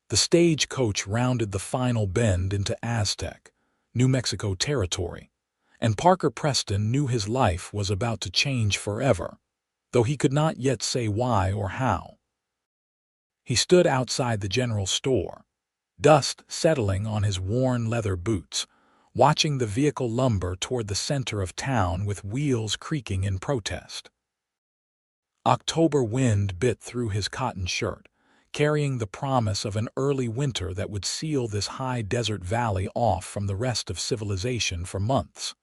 The stagecoach rounded the final bend into Aztec, New Mexico territory, and Parker Preston knew his life was about to change forever, though he could not yet say why or how. He stood outside the general store, dust settling on his worn leather boots, watching the vehicle lumber toward the center of town with wheels creaking in protest. October wind bit through his cotton shirt, carrying the promise of an early winter that would seal this high desert valley off from the rest of civilization for months.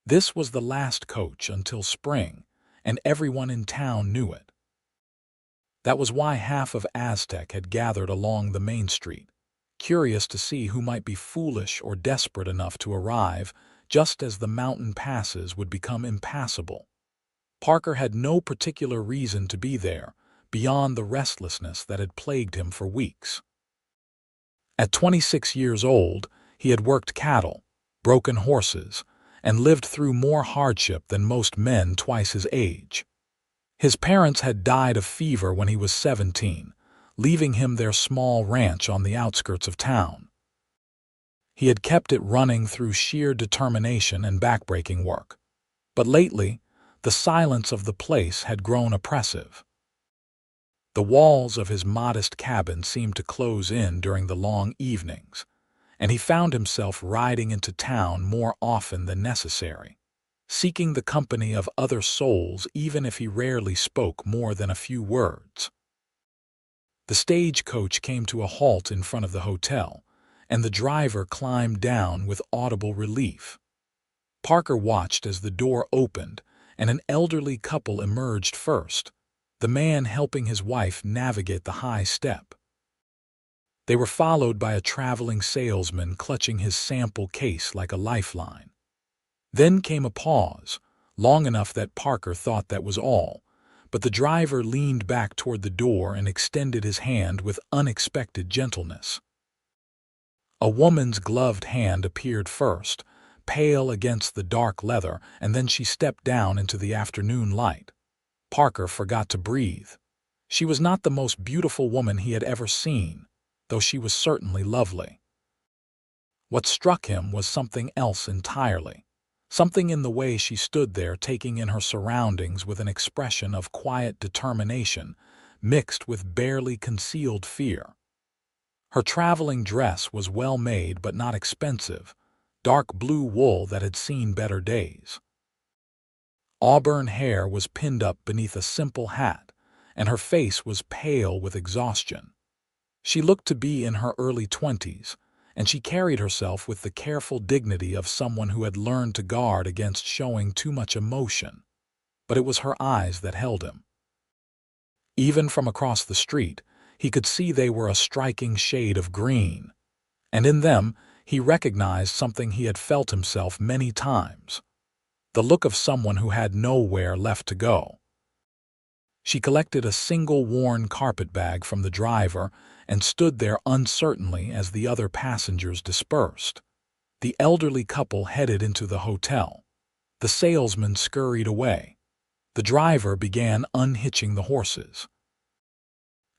This was the last coach until spring, and everyone in town knew it. That was why half of Aztec had gathered along the main street, curious to see who might be foolish or desperate enough to arrive just as the mountain passes would become impassable. Parker had no particular reason to be there, beyond the restlessness that had plagued him for weeks. At 26 years old, he had worked cattle, broken horses, and lived through more hardship than most men twice his age. His parents had died of fever when he was 17, leaving him their small ranch on the outskirts of town. He had kept it running through sheer determination and backbreaking work. But lately, the silence of the place had grown oppressive. The walls of his modest cabin seemed to close in during the long evenings, and he found himself riding into town more often than necessary, seeking the company of other souls even if he rarely spoke more than a few words. The stagecoach came to a halt in front of the hotel, and the driver climbed down with audible relief. Parker watched as the door opened and an elderly couple emerged first, the man helping his wife navigate the high step. They were followed by a traveling salesman clutching his sample case like a lifeline. Then came a pause, long enough that Parker thought that was all, but the driver leaned back toward the door and extended his hand with unexpected gentleness. A woman's gloved hand appeared first, pale against the dark leather, and then she stepped down into the afternoon light. Parker forgot to breathe. She was not the most beautiful woman he had ever seen, though she was certainly lovely. What struck him was something else entirely, something in the way she stood there taking in her surroundings with an expression of quiet determination mixed with barely concealed fear. Her traveling dress was well made but not expensive, dark blue wool that had seen better days. Auburn hair was pinned up beneath a simple hat, and her face was pale with exhaustion. She looked to be in her early 20s, and she carried herself with the careful dignity of someone who had learned to guard against showing too much emotion. But it was her eyes that held him. Even from across the street, he could see they were a striking shade of green, and in them he recognized something he had felt himself many times, the look of someone who had nowhere left to go. She collected a single worn carpetbag from the driver and stood there uncertainly as the other passengers dispersed. The elderly couple headed into the hotel. The salesman scurried away. The driver began unhitching the horses.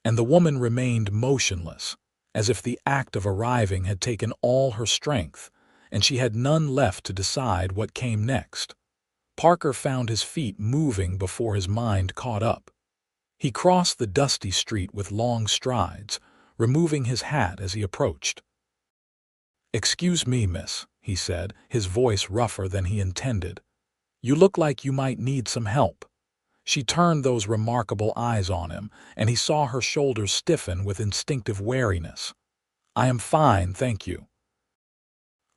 And the woman remained motionless, as if the act of arriving had taken all her strength, and she had none left to decide what came next. Parker found his feet moving before his mind caught up. He crossed the dusty street with long strides, removing his hat as he approached. "Excuse me, miss," he said, his voice rougher than he intended. "You look like you might need some help." She turned those remarkable eyes on him, and he saw her shoulders stiffen with instinctive wariness. "I am fine, thank you."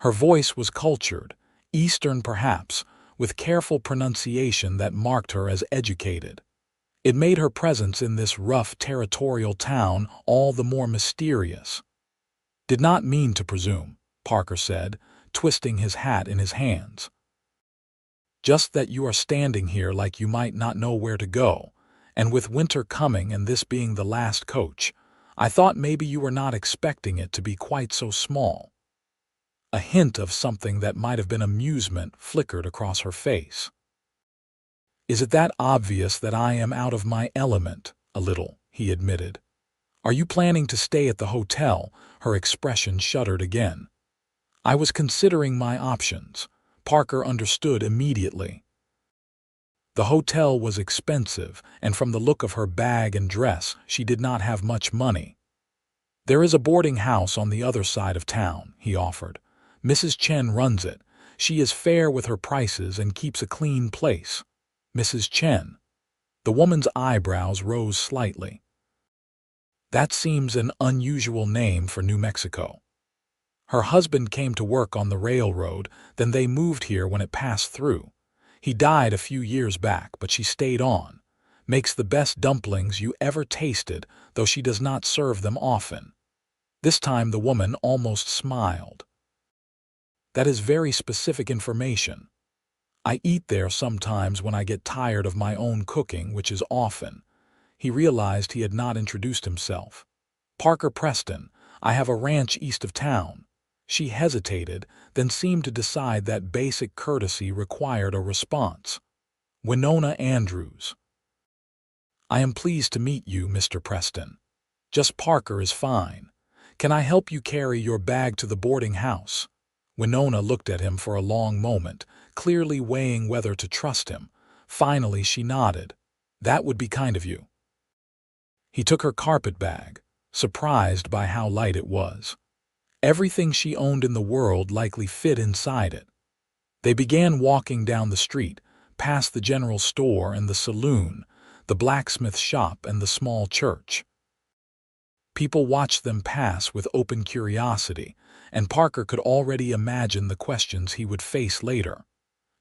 Her voice was cultured, Eastern perhaps, with careful pronunciation that marked her as educated. It made her presence in this rough territorial town all the more mysterious. "Did not mean to presume," Parker said, twisting his hat in his hands. "Just that you are standing here like you might not know where to go, and with winter coming and this being the last coach, I thought maybe you were not expecting it to be quite so small." A hint of something that might have been amusement flickered across her face. "Is it that obvious that I am out of my element?" "A little," he admitted. Are you planning to stay at the hotel? Her expression shuddered again. I was considering my options. Parker understood immediately. The hotel was expensive, and from the look of her bag and dress, she did not have much money. There is a boarding house on the other side of town, he offered. Mrs. Chen runs it. She is fair with her prices and keeps a clean place. Mrs. Chen. The woman's eyebrows rose slightly. That seems an unusual name for New Mexico. Her husband came to work on the railroad, then they moved here when it passed through. He died a few years back, but she stayed on. Makes the best dumplings you ever tasted, though she does not serve them often. This time the woman almost smiled. That is very specific information. I eat there sometimes when I get tired of my own cooking, which is often. He realized he had not introduced himself. Parker Preston, I have a ranch east of town. She hesitated, then seemed to decide that basic courtesy required a response. Winona Andrews. I am pleased to meet you, Mr. Preston. Just Parker is fine. Can I help you carry your bag to the boarding house? Winona looked at him for a long moment, clearly weighing whether to trust him. Finally, she nodded. That would be kind of you. He took her carpet bag, surprised by how light it was. Everything she owned in the world likely fit inside it. They began walking down the street, past the general store and the saloon, the blacksmith shop and the small church. People watched them pass with open curiosity, and Parker could already imagine the questions he would face later.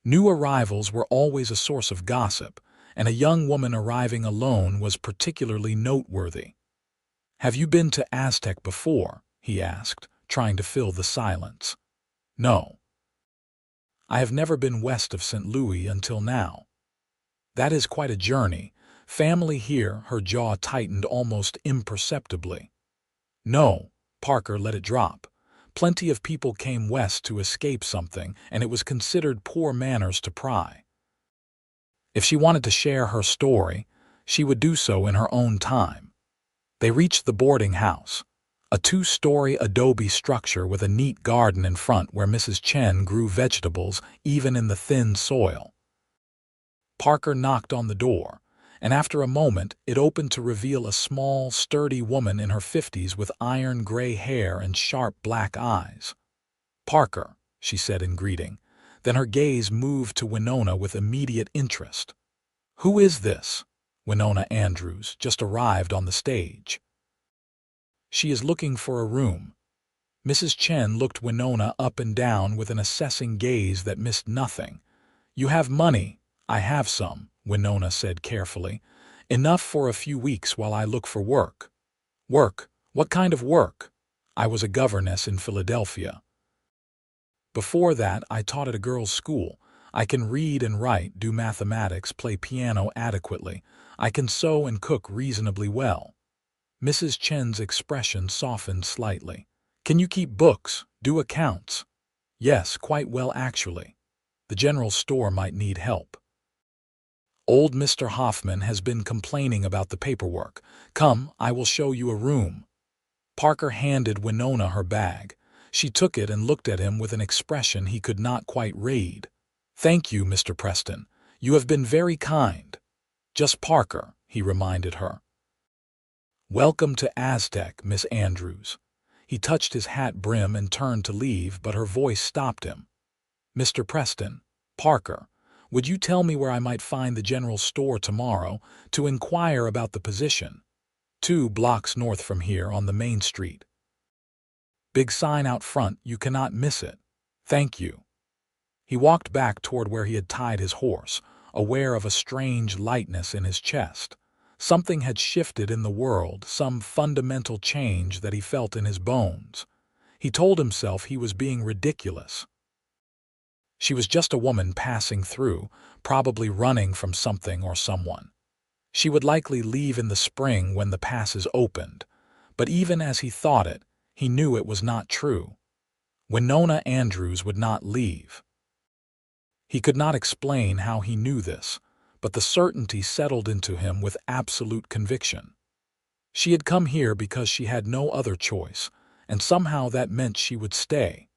New arrivals were always a source of gossip, and a young woman arriving alone was particularly noteworthy. Have you been to Aztec before? He asked, trying to fill the silence. No. I have never been west of St. Louis until now. That is quite a journey. Family here, her jaw tightened almost imperceptibly. No, Parker let it drop. Plenty of people came west to escape something, and it was considered poor manners to pry. If she wanted to share her story, she would do so in her own time. They reached the boarding house, a two-story adobe structure with a neat garden in front where Mrs. Chen grew vegetables even in the thin soil. Parker knocked on the door, and after a moment it opened to reveal a small, sturdy woman in her 50s with iron gray hair and sharp black eyes. Parker, she said in greeting. Then her gaze moved to Winona with immediate interest. Who is this? Winona Andrews just arrived on the stage. She is looking for a room. Mrs. Chen looked Winona up and down with an assessing gaze that missed nothing. You have money. I have some, Winona said carefully. Enough for a few weeks while I look for work. Work? What kind of work? I was a governess in Philadelphia. Before that, I taught at a girls' school. I can read and write, do mathematics, play piano adequately. I can sew and cook reasonably well. Mrs. Chen's expression softened slightly. Can you keep books, do accounts? Yes, quite well actually. The general store might need help. Old Mr. Hoffman has been complaining about the paperwork. Come, I will show you a room. Parker handed Winona her bag. She took it and looked at him with an expression he could not quite read. Thank you, Mr. Preston. You have been very kind. Just Parker, he reminded her. Welcome to Aztec, Miss Andrews. He touched his hat brim and turned to leave, but her voice stopped him. Mr. Preston, Parker, would you tell me where I might find the general store tomorrow to inquire about the position? 2 blocks north from here on the main street. Big sign out front, you cannot miss it. Thank you. He walked back toward where he had tied his horse, aware of a strange lightness in his chest. Something had shifted in the world, some fundamental change that he felt in his bones. He told himself he was being ridiculous. She was just a woman passing through, probably running from something or someone. She would likely leave in the spring when the passes opened, but even as he thought it, he knew it was not true. Winona Andrews would not leave. He could not explain how he knew this, but the certainty settled into him with absolute conviction. She had come here because she had no other choice, and somehow that meant she would stay.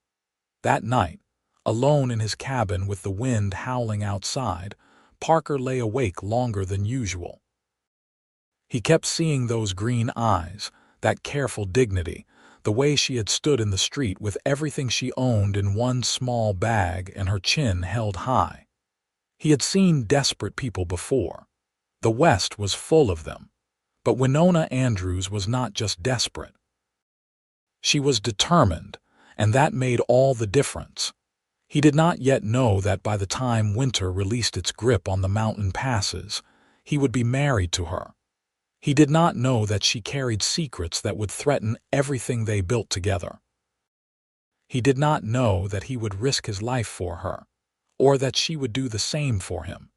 That night, alone in his cabin with the wind howling outside, Parker lay awake longer than usual. He kept seeing those green eyes, that careful dignity, the way she had stood in the street with everything she owned in one small bag and her chin held high. He had seen desperate people before. The West was full of them. But Winona Andrews was not just desperate. She was determined, and that made all the difference. He did not yet know that by the time winter released its grip on the mountain passes, he would be married to her. He did not know that she carried secrets that would threaten everything they built together. He did not know that he would risk his life for her, or that she would do the same for him.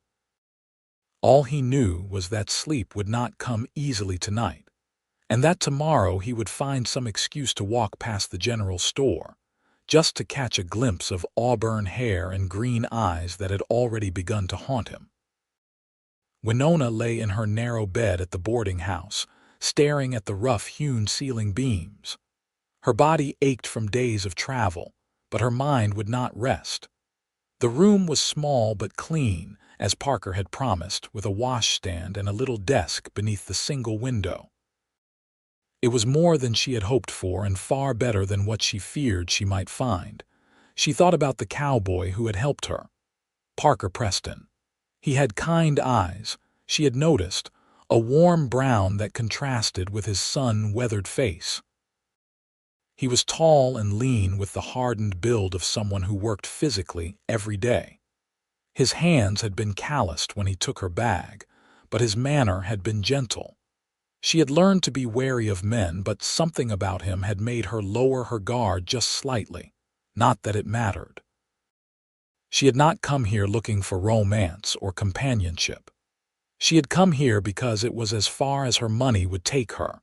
All he knew was that sleep would not come easily tonight, and that tomorrow he would find some excuse to walk past the general store, just to catch a glimpse of auburn hair and green eyes that had already begun to haunt him. Winona lay in her narrow bed at the boarding house, staring at the rough-hewn ceiling beams. Her body ached from days of travel, but her mind would not rest. The room was small but clean, as Parker had promised, with a washstand and a little desk beneath the single window. It was more than she had hoped for and far better than what she feared she might find. She thought about the cowboy who had helped her, Parker Preston. He had kind eyes, she had noticed, a warm brown that contrasted with his sun-weathered face. He was tall and lean with the hardened build of someone who worked physically every day. His hands had been calloused when he took her bag, but his manner had been gentle. She had learned to be wary of men, but something about him had made her lower her guard just slightly, not that it mattered. She had not come here looking for romance or companionship. She had come here because it was as far as her money would take her,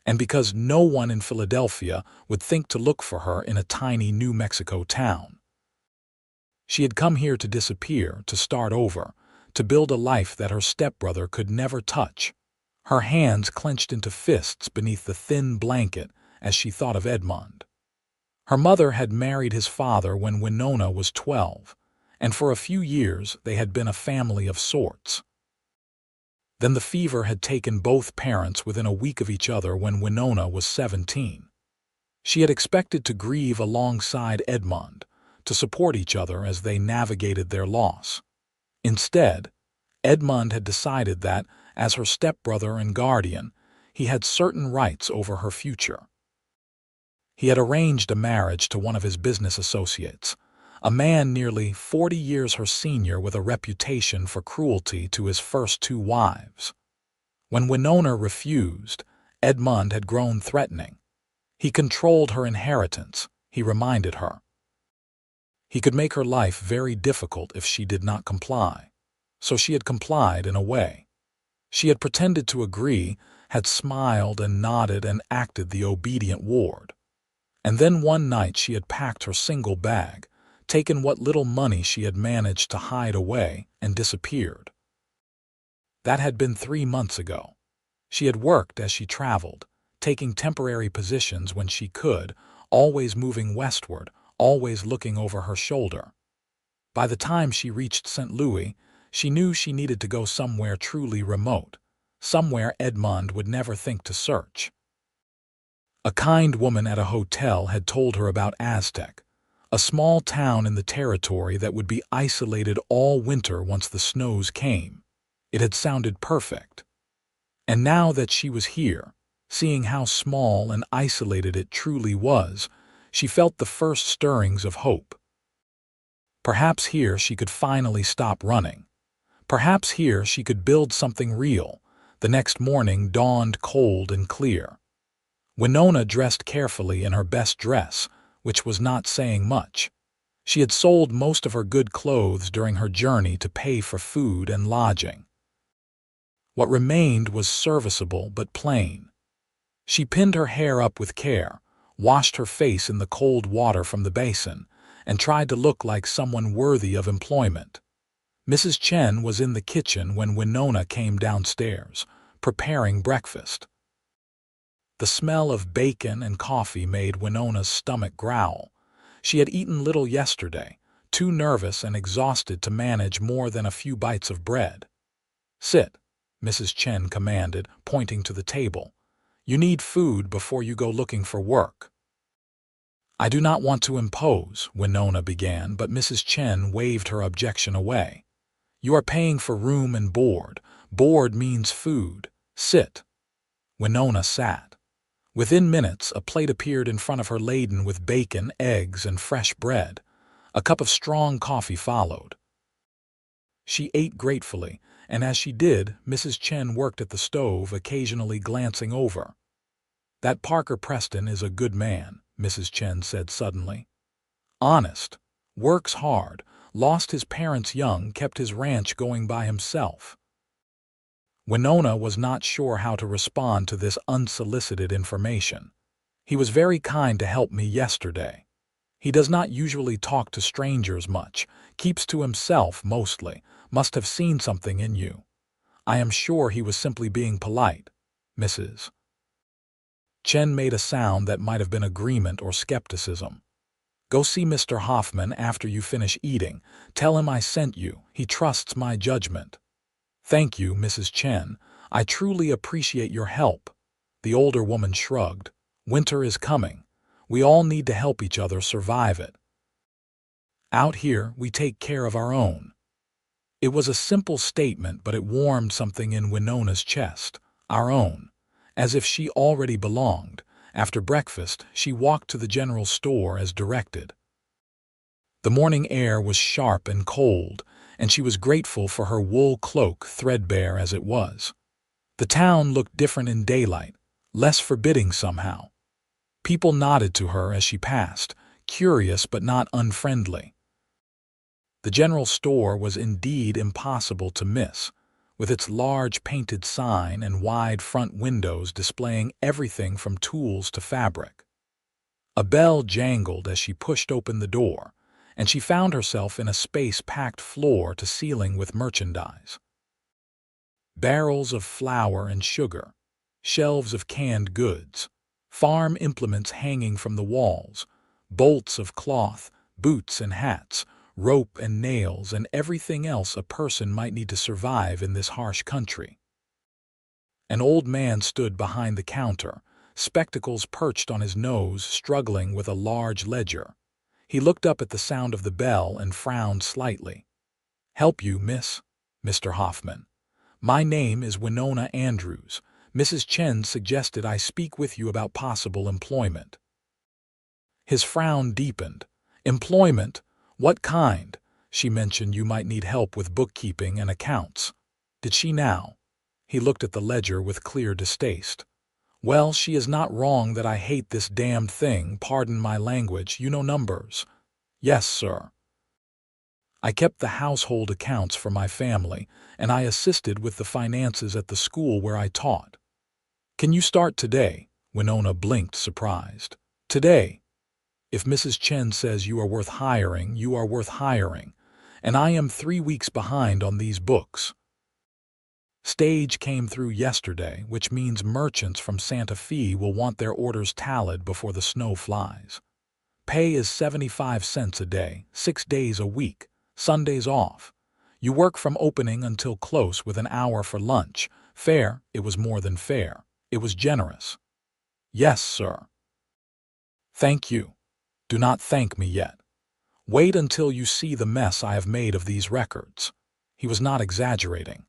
and because no one in Philadelphia would think to look for her in a tiny New Mexico town. She had come here to disappear, to start over, to build a life that her stepbrother could never touch. Her hands clenched into fists beneath the thin blanket as she thought of Edmund. Her mother had married his father when Winona was 12, and for a few years they had been a family of sorts. Then the fever had taken both parents within a week of each other when Winona was 17. She had expected to grieve alongside Edmund, to support each other as they navigated their loss. Instead, Edmund had decided that, as her stepbrother and guardian, he had certain rights over her future. He had arranged a marriage to one of his business associates, a man nearly 40 years her senior with a reputation for cruelty to his first 2 wives. When Winona refused, Edmund had grown threatening. He controlled her inheritance, he reminded her. He could make her life very difficult if she did not comply. So she had complied in a way. She had pretended to agree, had smiled and nodded and acted the obedient ward. And then one night she had packed her single bag, taken what little money she had managed to hide away, and disappeared. That had been 3 months ago. She had worked as she traveled, taking temporary positions when she could, always moving westward, always looking over her shoulder. By the time she reached St. Louis, she knew she needed to go somewhere truly remote, somewhere Edmund would never think to search. A kind woman at a hotel had told her about Aztec, a small town in the territory that would be isolated all winter once the snows came. It had sounded perfect. And now that she was here, seeing how small and isolated it truly was, she felt the first stirrings of hope. Perhaps here she could finally stop running. Perhaps here she could build something real. The next morning dawned cold and clear. Winona dressed carefully in her best dress, which was not saying much. She had sold most of her good clothes during her journey to pay for food and lodging. What remained was serviceable but plain. She pinned her hair up with care, washed her face in the cold water from the basin, and tried to look like someone worthy of employment. Mrs. Chen was in the kitchen when Winona came downstairs, preparing breakfast. The smell of bacon and coffee made Winona's stomach growl. She had eaten little yesterday, too nervous and exhausted to manage more than a few bites of bread. "Sit," Mrs. Chen commanded, pointing to the table. "You need food before you go looking for work." "I do not want to impose," Winona began, but Mrs. Chen waved her objection away. "You are paying for room and board. Board means food. Sit." Winona sat. Within minutes, a plate appeared in front of her laden with bacon, eggs, and fresh bread. A cup of strong coffee followed. She ate gratefully, and as she did, Mrs. Chen worked at the stove, occasionally glancing over. "That Parker Preston is a good man," Mrs. Chen said suddenly. "Honest. Works hard. Lost his parents young, kept his ranch going by himself." Winona was not sure how to respond to this unsolicited information. "He was very kind to help me yesterday. He does not usually talk to strangers much, keeps to himself mostly, must have seen something in you. I am sure he was simply being polite." Mrs. Chen made a sound that might have been agreement or skepticism. "Go see Mr. Hoffman after you finish eating. Tell him I sent you. He trusts my judgment." "Thank you, Mrs. Chen. I truly appreciate your help." The older woman shrugged. "Winter is coming. We all need to help each other survive it. Out here, we take care of our own." It was a simple statement, but it warmed something in Winona's chest. Our own. As if she already belonged. After breakfast, she walked to the general store as directed. The morning air was sharp and cold, and she was grateful for her wool cloak, threadbare as it was. The town looked different in daylight, less forbidding somehow. People nodded to her as she passed, curious but not unfriendly. The general store was indeed impossible to miss, with its large painted sign and wide front windows displaying everything from tools to fabric. A bell jangled as she pushed open the door, and she found herself in a space packed floor to ceiling with merchandise. Barrels of flour and sugar, shelves of canned goods, farm implements hanging from the walls, bolts of cloth, boots and hats, rope and nails, and everything else a person might need to survive in this harsh country. An old man stood behind the counter, spectacles perched on his nose, struggling with a large ledger. He looked up at the sound of the bell and frowned slightly. "Help you, miss?" "Mr. Hoffman. My name is Winona Andrews. Mrs. Chen suggested I speak with you about possible employment." His frown deepened. "Employment? What kind?" "She mentioned you might need help with bookkeeping and accounts." "Did she now?" He looked at the ledger with clear distaste. "Well, she is not wrong that I hate this damned thing, pardon my language, you know numbers." "Yes, sir." "I kept the household accounts for my family, and I assisted with the finances at the school where I taught." "Can you start today?" Winona blinked, surprised. "Today? If Mrs. Chen says you are worth hiring, you are worth hiring, and I am 3 weeks behind on these books. Stage came through yesterday, which means merchants from Santa Fe will want their orders tallied before the snow flies. Pay is 75 cents a day, 6 days a week, Sundays off. You work from opening until close with an hour for lunch. Fair, it was more than fair. It was generous." "Yes, sir." "Thank you. Do not thank me yet. Wait until you see the mess I have made of these records." He was not exaggerating.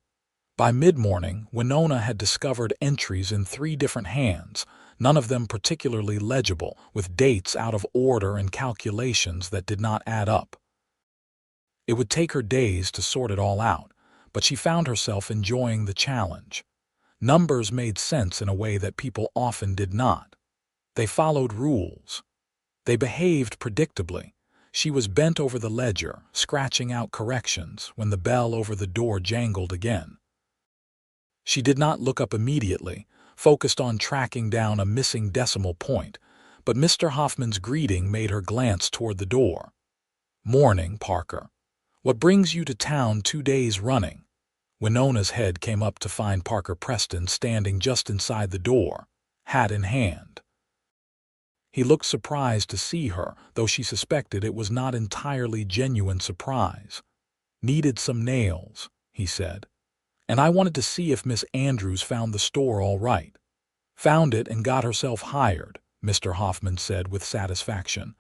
By mid-morning, Winona had discovered entries in 3 different hands, none of them particularly legible, with dates out of order and calculations that did not add up. It would take her days to sort it all out, but she found herself enjoying the challenge. Numbers made sense in a way that people often did not. They followed rules. They behaved predictably. She was bent over the ledger, scratching out corrections, when the bell over the door jangled again. She did not look up immediately, focused on tracking down a missing decimal point, but Mr. Hoffman's greeting made her glance toward the door. "Morning, Parker. What brings you to town 2 days running?" Winona's head came up to find Parker Preston standing just inside the door. hat in hand. He looked surprised to see her, though she suspected it was not entirely genuine surprise. "Needed some nails," he said. "And I wanted to see if Miss Andrews found the store all right." "Found it and got herself hired," Mr. Hoffman said with satisfaction.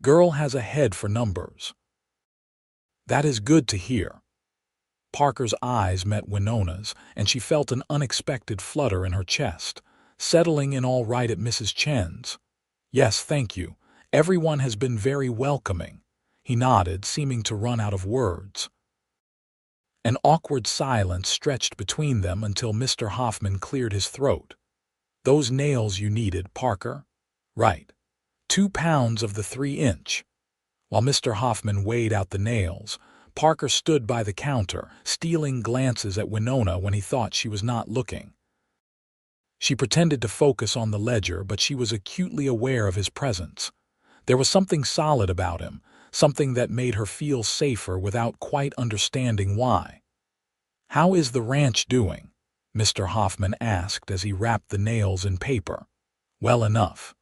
"Girl has a head for numbers." "That is good to hear." Parker's eyes met Winona's, and she felt an unexpected flutter in her chest. "Settling in all right at Mrs. Chen's?" "Yes, thank you. Everyone has been very welcoming." He nodded, seeming to run out of words. An awkward silence stretched between them until Mr. Hoffman cleared his throat. "Those nails you needed, Parker?" "Right. 2 pounds of the 3-inch. While Mr. Hoffman weighed out the nails, Parker stood by the counter, stealing glances at Winona when he thought she was not looking. She pretended to focus on the ledger, but she was acutely aware of his presence. There was something solid about him, something that made her feel safer without quite understanding why. "How is the ranch doing?" Mr. Hoffman asked as he wrapped the nails in paper. "Well enough.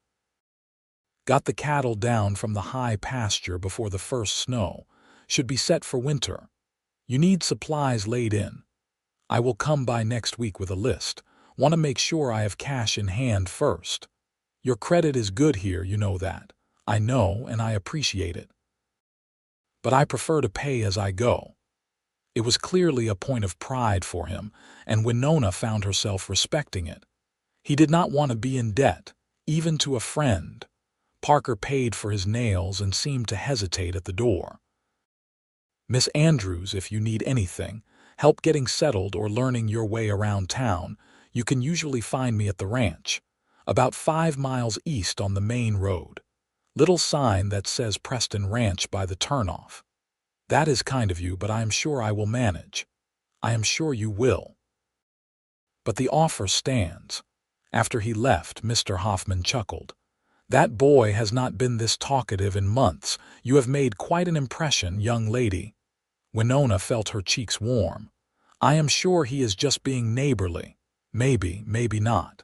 Got the cattle down from the high pasture before the first snow. Should be set for winter. You need supplies laid in. I will come by next week with a list. Want to make sure I have cash in hand first. Your credit is good here, you know that. I know, and I appreciate it. But I prefer to pay as I go." It was clearly a point of pride for him, and Winona found herself respecting it. He did not want to be in debt, even to a friend. Parker paid for his nails and seemed to hesitate at the door. "Miss Andrews, if you need anything, help getting settled or learning your way around town, you can usually find me at the ranch, about 5 miles east on the main road. Little sign that says Preston Ranch by the turnoff. That is kind of you, but I am sure I will manage." "I am sure you will." "But the offer stands." After he left, Mr. Hoffman chuckled. "That boy has not been this talkative in months. You have made quite an impression, young lady." Winona felt her cheeks warm. "I am sure he is just being neighborly. Maybe, maybe not.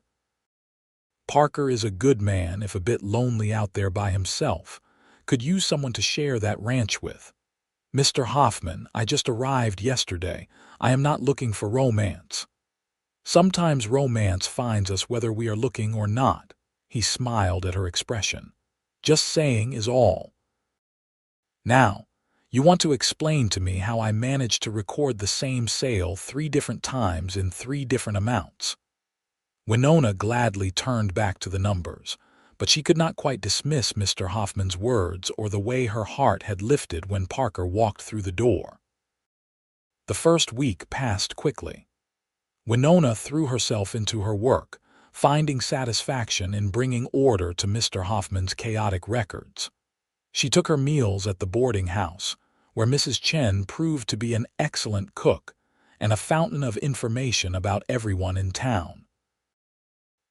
Parker is a good man, if a bit lonely out there by himself. Could use someone to share that ranch with. Mr. Hoffman, I just arrived yesterday. I am not looking for romance." "Sometimes romance finds us whether we are looking or not." He smiled at her expression. "Just saying is all. Now, you want to explain to me how I managed to record the same sale 3 different times in 3 different amounts." Winona gladly turned back to the numbers, but she could not quite dismiss Mr. Hoffman's words or the way her heart had lifted when Parker walked through the door. The first week passed quickly. Winona threw herself into her work, finding satisfaction in bringing order to Mr. Hoffman's chaotic records. She took her meals at the boarding house, where Mrs. Chen proved to be an excellent cook and a fountain of information about everyone in town.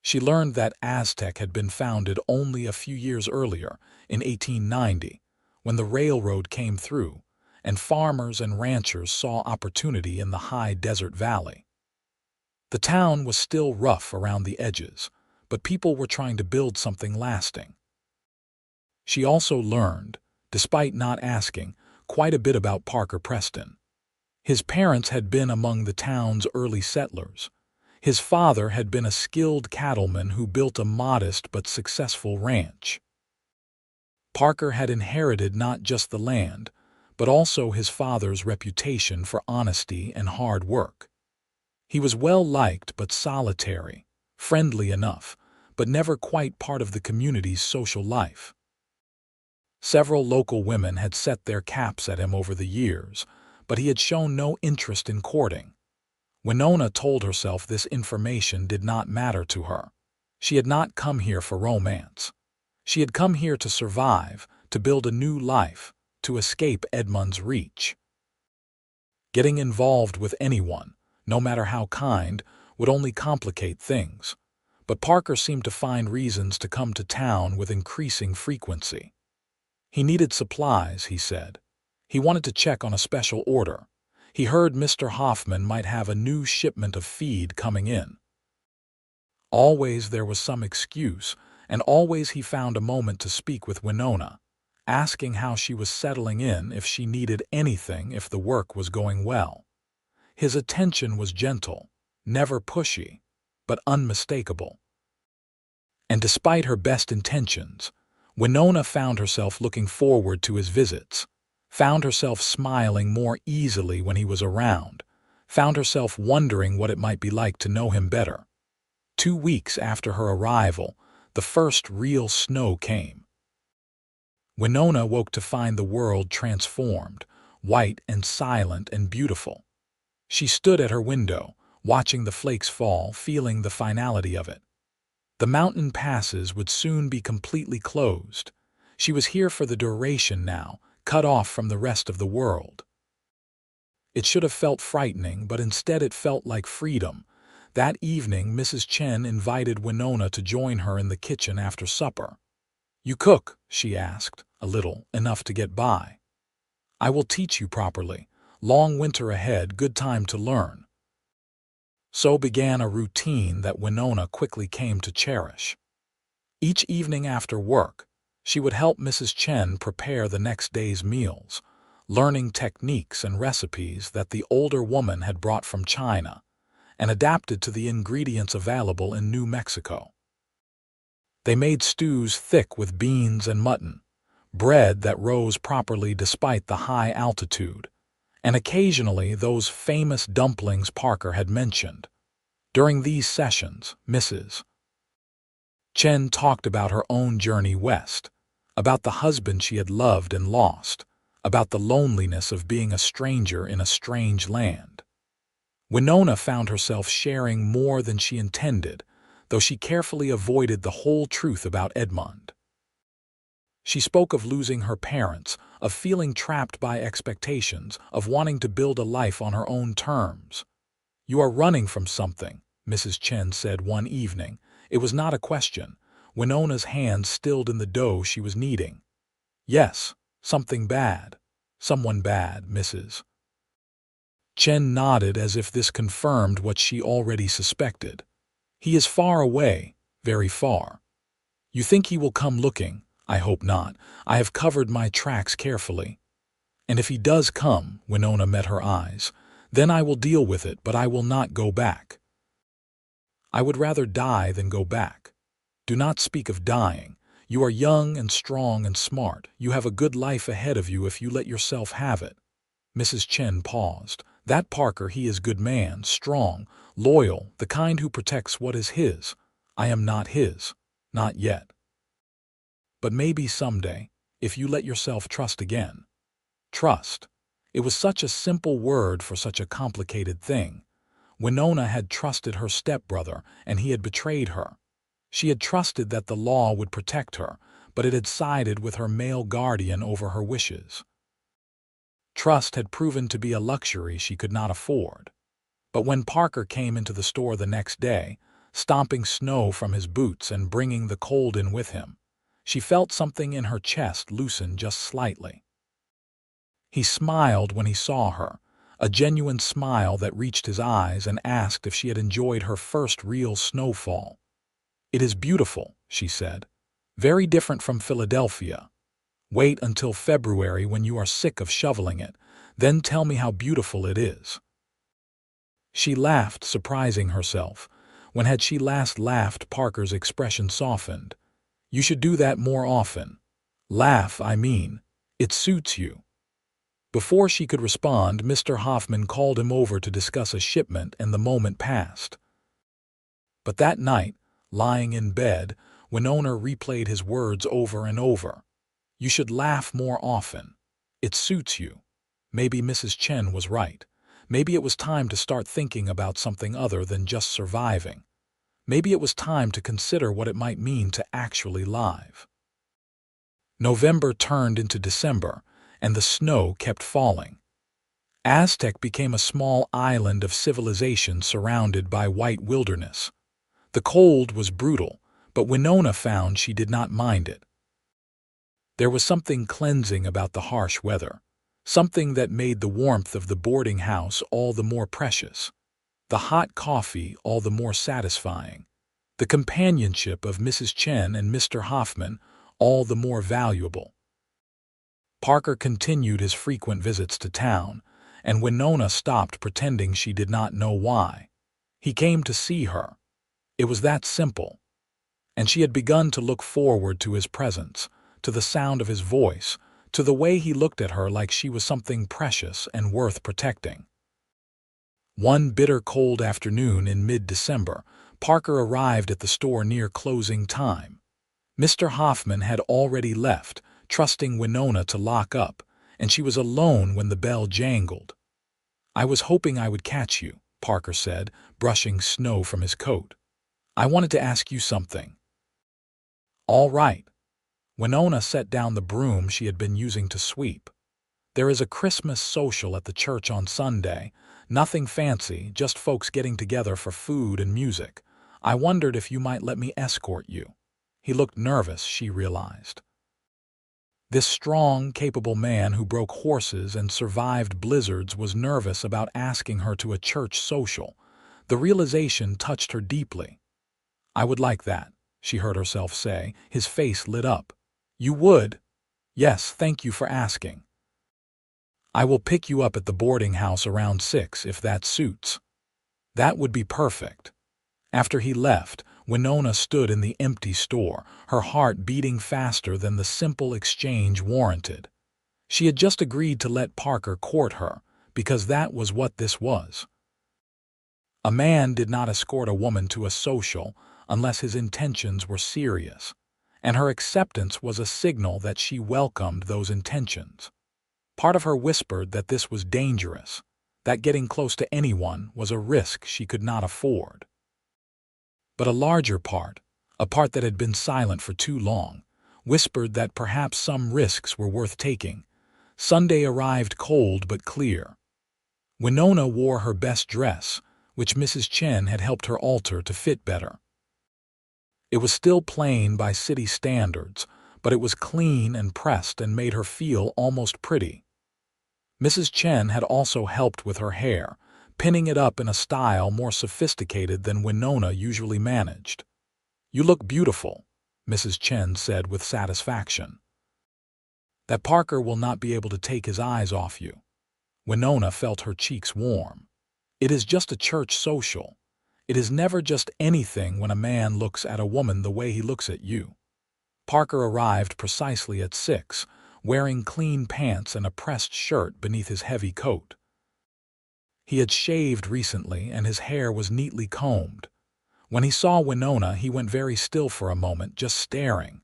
She learned that Aztec had been founded only a few years earlier, in 1890, when the railroad came through, and farmers and ranchers saw opportunity in the high desert valley. The town was still rough around the edges, but people were trying to build something lasting. She also learned, despite not asking, quite a bit about Parker Preston. His parents had been among the town's early settlers. His father had been a skilled cattleman who built a modest but successful ranch. Parker had inherited not just the land, but also his father's reputation for honesty and hard work. He was well-liked but solitary, friendly enough, but never quite part of the community's social life. Several local women had set their caps at him over the years, but he had shown no interest in courting. Winona told herself this information did not matter to her. She had not come here for romance. She had come here to survive, to build a new life, to escape Edmund's reach. Getting involved with anyone, no matter how kind, would only complicate things. But Parker seemed to find reasons to come to town with increasing frequency. He needed supplies, he said. He wanted to check on a special order. He heard Mr. Hoffman might have a new shipment of feed coming in. Always there was some excuse, and always he found a moment to speak with Winona, asking how she was settling in, if she needed anything, if the work was going well. His attention was gentle, never pushy, but unmistakable. And despite her best intentions, Winona found herself looking forward to his visits, found herself smiling more easily when he was around, found herself wondering what it might be like to know him better. 2 weeks after her arrival, the first real snow came. Winona woke to find the world transformed, white and silent and beautiful. She stood at her window, watching the flakes fall, feeling the finality of it. The mountain passes would soon be completely closed. She was here for the duration now, cut off from the rest of the world. It should have felt frightening, but instead it felt like freedom. That evening, Mrs. Chen invited Winona to join her in the kitchen after supper. "You cook?" she asked, a little, enough to get by. "I will teach you properly. Long winter ahead, good time to learn." So began a routine that Winona quickly came to cherish. Each evening after work, she would help Mrs. Chen prepare the next day's meals, learning techniques and recipes that the older woman had brought from China and adapted to the ingredients available in New Mexico. They made stews thick with beans and mutton, bread that rose properly despite the high altitude, and occasionally those famous dumplings Parker had mentioned. During these sessions, Mrs. Chen talked about her own journey west, about the husband she had loved and lost, about the loneliness of being a stranger in a strange land. Winona found herself sharing more than she intended, though she carefully avoided the whole truth about Edmund. She spoke of losing her parents, of feeling trapped by expectations, of wanting to build a life on her own terms. "You are running from something," Mrs. Chen said one evening. It was not a question. Winona's hands stilled in the dough she was kneading. "Yes, something bad. Someone bad," Mrs. Chen nodded as if this confirmed what she already suspected. "He is far away, very far. You think he will come looking? I hope not. I have covered my tracks carefully. And if he does come," Winona met her eyes, "then I will deal with it, but I will not go back. I would rather die than go back." "Do not speak of dying. You are young and strong and smart. You have a good life ahead of you if you let yourself have it." Mrs. Chen paused. "That Parker, he is good man, strong, loyal, the kind who protects what is his. I am not his. Not yet. But maybe someday, if you let yourself trust again." Trust. It was such a simple word for such a complicated thing. Winona had trusted her stepbrother, and he had betrayed her. She had trusted that the law would protect her, but it had sided with her male guardian over her wishes. Trust had proven to be a luxury she could not afford. But when Parker came into the store the next day, stomping snow from his boots and bringing the cold in with him, she felt something in her chest loosen just slightly. He smiled when he saw her, a genuine smile that reached his eyes, and asked if she had enjoyed her first real snowfall. "It is beautiful," she said. "Very different from Philadelphia. Wait until February when you are sick of shoveling it, then tell me how beautiful it is." She laughed, surprising herself. When had she last laughed? Parker's expression softened. "You should do that more often. Laugh, I mean. It suits you." Before she could respond, Mr. Hoffman called him over to discuss a shipment, and the moment passed. But that night, lying in bed, Winona replayed his words over and over. "You should laugh more often. It suits you." Maybe Mrs. Chen was right. Maybe it was time to start thinking about something other than just surviving. Maybe it was time to consider what it might mean to actually live. November turned into December, and the snow kept falling. Aztec became a small island of civilization surrounded by white wilderness. The cold was brutal, but Winona found she did not mind it. There was something cleansing about the harsh weather, something that made the warmth of the boarding house all the more precious, the hot coffee all the more satisfying. The companionship of Mrs. Chen and Mr. Hoffman all the more valuable. Parker continued his frequent visits to town, and Winona stopped pretending she did not know why. He came to see her. It was that simple. And she had begun to look forward to his presence, to the sound of his voice, to the way he looked at her like she was something precious and worth protecting. One bitter cold afternoon in mid-December, Parker arrived at the store near closing time. Mr. Hoffman had already left, trusting Winona to lock up, and she was alone when the bell jangled. "I was hoping I would catch you," Parker said, brushing snow from his coat. "I wanted to ask you something." "All right." Winona set down the broom she had been using to sweep. "There is a Christmas social at the church on Sunday. Nothing fancy, just folks getting together for food and music. I wondered if you might let me escort you." He looked nervous, she realized. This strong, capable man who broke horses and survived blizzards was nervous about asking her to a church social. The realization touched her deeply. "I would like that," she heard herself say. His face lit up. "You would?" "Yes, thank you for asking. I will pick you up at the boarding house around 6 if that suits." "That would be perfect." After he left, Winona stood in the empty store, her heart beating faster than the simple exchange warranted. She had just agreed to let Parker court her, because that was what this was. A man did not escort a woman to a social unless his intentions were serious, and her acceptance was a signal that she welcomed those intentions. Part of her whispered that this was dangerous, that getting close to anyone was a risk she could not afford. But a larger part, a part that had been silent for too long, whispered that perhaps some risks were worth taking. Sunday arrived cold but clear. Winona wore her best dress, which Mrs. Chen had helped her alter to fit better. It was still plain by city standards, but it was clean and pressed and made her feel almost pretty. Mrs. Chen had also helped with her hair, pinning it up in a style more sophisticated than Winona usually managed. "You look beautiful," Mrs. Chen said with satisfaction. "That Parker will not be able to take his eyes off you." Winona felt her cheeks warm. "It is just a church social. It is never just anything when a man looks at a woman the way he looks at you." Parker arrived precisely at 6, wearing clean pants and a pressed shirt beneath his heavy coat. He had shaved recently and his hair was neatly combed. When he saw Winona, he went very still for a moment, just staring.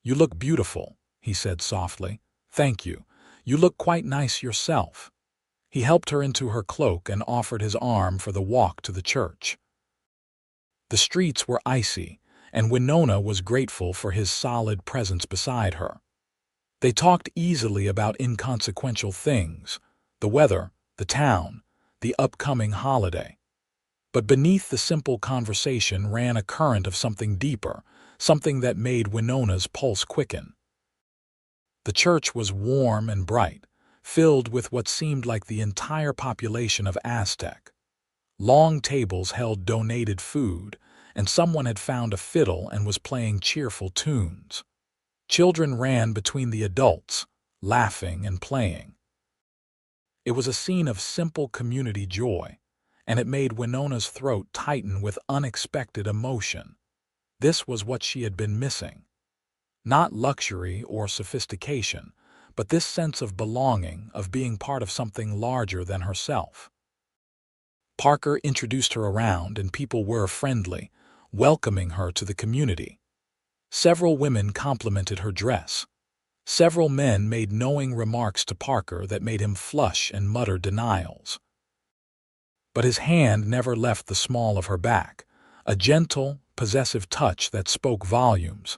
"You look beautiful," he said softly. "Thank you. You look quite nice yourself." He helped her into her cloak and offered his arm for the walk to the church. The streets were icy, and Winona was grateful for his solid presence beside her. They talked easily about inconsequential things, the weather, the town, the upcoming holiday. But beneath the simple conversation ran a current of something deeper, something that made Winona's pulse quicken. The church was warm and bright, filled with what seemed like the entire population of Aztec. Long tables held donated food, and someone had found a fiddle and was playing cheerful tunes. Children ran between the adults, laughing and playing. It was a scene of simple community joy, and it made Winona's throat tighten with unexpected emotion. This was what she had been missing. Not luxury or sophistication, but this sense of belonging, of being part of something larger than herself. Parker introduced her around, and people were friendly, welcoming her to the community. Several women complimented her dress. Several men made knowing remarks to Parker that made him flush and mutter denials. But his hand never left the small of her back, a gentle, possessive touch that spoke volumes.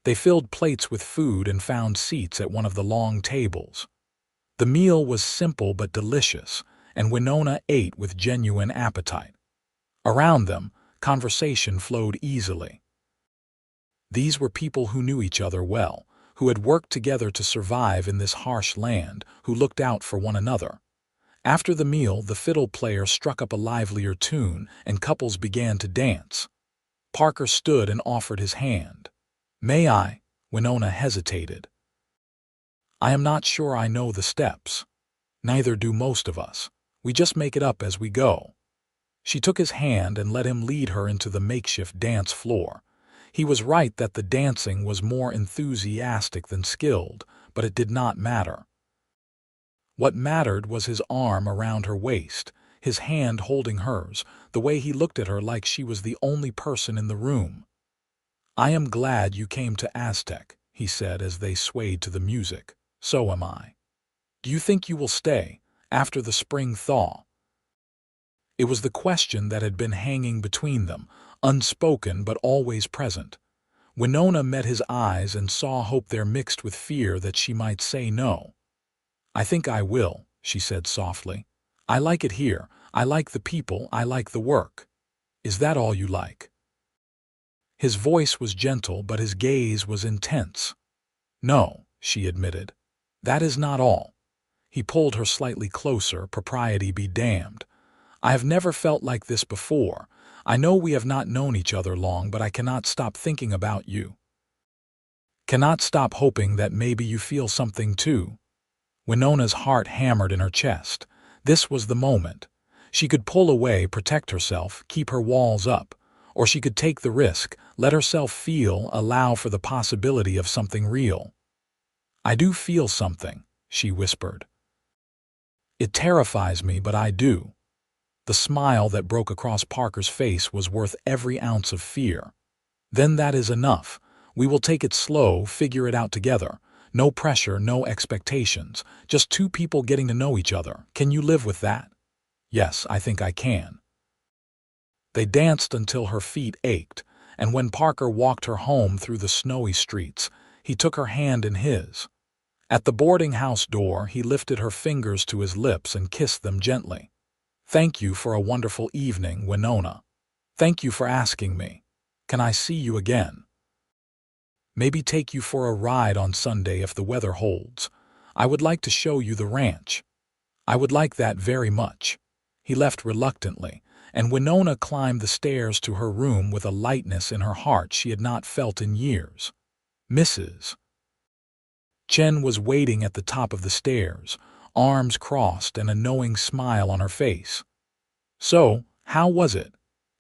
They filled plates with food and found seats at one of the long tables. The meal was simple but delicious, and Winona ate with genuine appetite. Around them, conversation flowed easily. These were people who knew each other well, who had worked together to survive in this harsh land, who looked out for one another. After the meal, the fiddle player struck up a livelier tune, and couples began to dance. Parker stood and offered his hand. "May I?" Winona hesitated. "I am not sure I know the steps. Neither do most of us. We just make it up as we go." She took his hand and let him lead her into the makeshift dance floor. He was right that the dancing was more enthusiastic than skilled, but it did not matter. What mattered was his arm around her waist, his hand holding hers, the way he looked at her like she was the only person in the room. "I am glad you came to Aztec," he said as they swayed to the music. "So am I. Do you think you will stay, after the spring thaw?" It was the question that had been hanging between them, unspoken but always present. Winona met his eyes and saw hope there mixed with fear that she might say no. "I think I will," she said softly. "I like it here. I like the people. I like the work." "Is that all you like?" His voice was gentle, but his gaze was intense. "No," she admitted. "That is not all." He pulled her slightly closer, propriety be damned. "I have never felt like this before. I know we have not known each other long, but I cannot stop thinking about you. Cannot stop hoping that maybe you feel something too." Winona's heart hammered in her chest. This was the moment. She could pull away, protect herself, keep her walls up, or she could take the risk, let herself feel, allow for the possibility of something real. "I do feel something," she whispered. "It terrifies me, but I do." The smile that broke across Parker's face was worth every ounce of fear. "Then that is enough. We will take it slow, figure it out together. No pressure, no expectations. Just two people getting to know each other. Can you live with that?" "Yes, I think I can." They danced until her feet ached, and when Parker walked her home through the snowy streets, he took her hand in his. At the boarding house door, he lifted her fingers to his lips and kissed them gently. "Thank you for a wonderful evening, Winona. Thank you for asking me. Can I see you again? Maybe take you for a ride on Sunday if the weather holds. I would like to show you the ranch." "I would like that very much." He left reluctantly, and Winona climbed the stairs to her room with a lightness in her heart she had not felt in years. Mrs. Chen was waiting at the top of the stairs, arms crossed and a knowing smile on her face. "So, how was it?"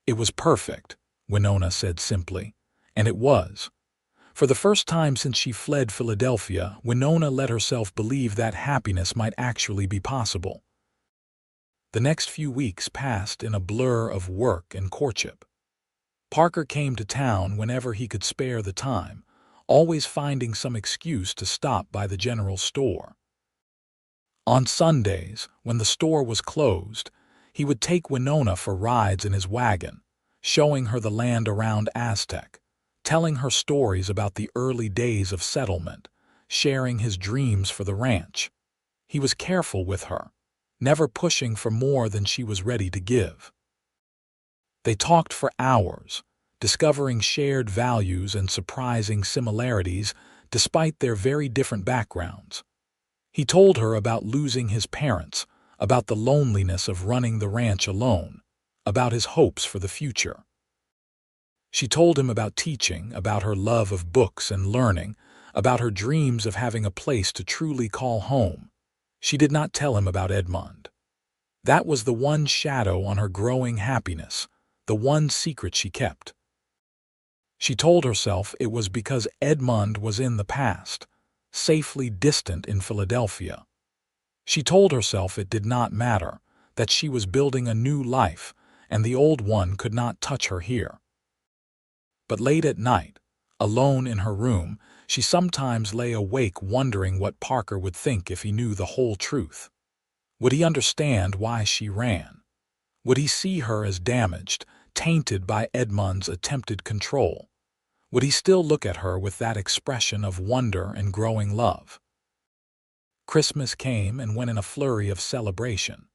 "It was perfect," Winona said simply. And it was. For the first time since she fled Philadelphia, Winona let herself believe that happiness might actually be possible. The next few weeks passed in a blur of work and courtship. Parker came to town whenever he could spare the time, always finding some excuse to stop by the general store. On Sundays, when the store was closed, he would take Winona for rides in his wagon, showing her the land around Aztec, telling her stories about the early days of settlement, sharing his dreams for the ranch. He was careful with her, never pushing for more than she was ready to give. They talked for hours, discovering shared values and surprising similarities despite their very different backgrounds. He told her about losing his parents, about the loneliness of running the ranch alone, about his hopes for the future. She told him about teaching, about her love of books and learning, about her dreams of having a place to truly call home. She did not tell him about Edmund. That was the one shadow on her growing happiness, the one secret she kept. She told herself it was because Edmund was in the past, safely distant in Philadelphia. She told herself it did not matter, that she was building a new life, and the old one could not touch her here. But late at night, alone in her room, she sometimes lay awake wondering what Parker would think if he knew the whole truth. Would he understand why she ran? Would he see her as damaged, tainted by Edmund's attempted control? Would he still look at her with that expression of wonder and growing love? Christmas came and went in a flurry of celebration.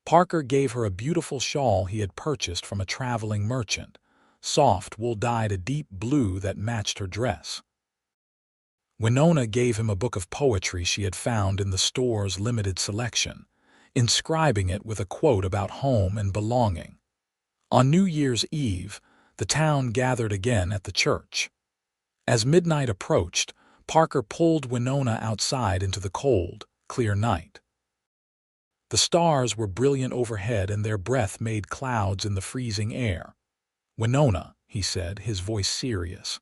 Parker gave her a beautiful shawl he had purchased from a traveling merchant, soft wool dyed a deep blue that matched her dress. Winona gave him a book of poetry she had found in the store's limited selection, inscribing it with a quote about home and belonging. On New Year's Eve, The town gathered again at the church. As midnight approached, Parker pulled Winona outside into the cold, clear night. The stars were brilliant overhead and their breath made clouds in the freezing air. "Winona," he said, his voice serious,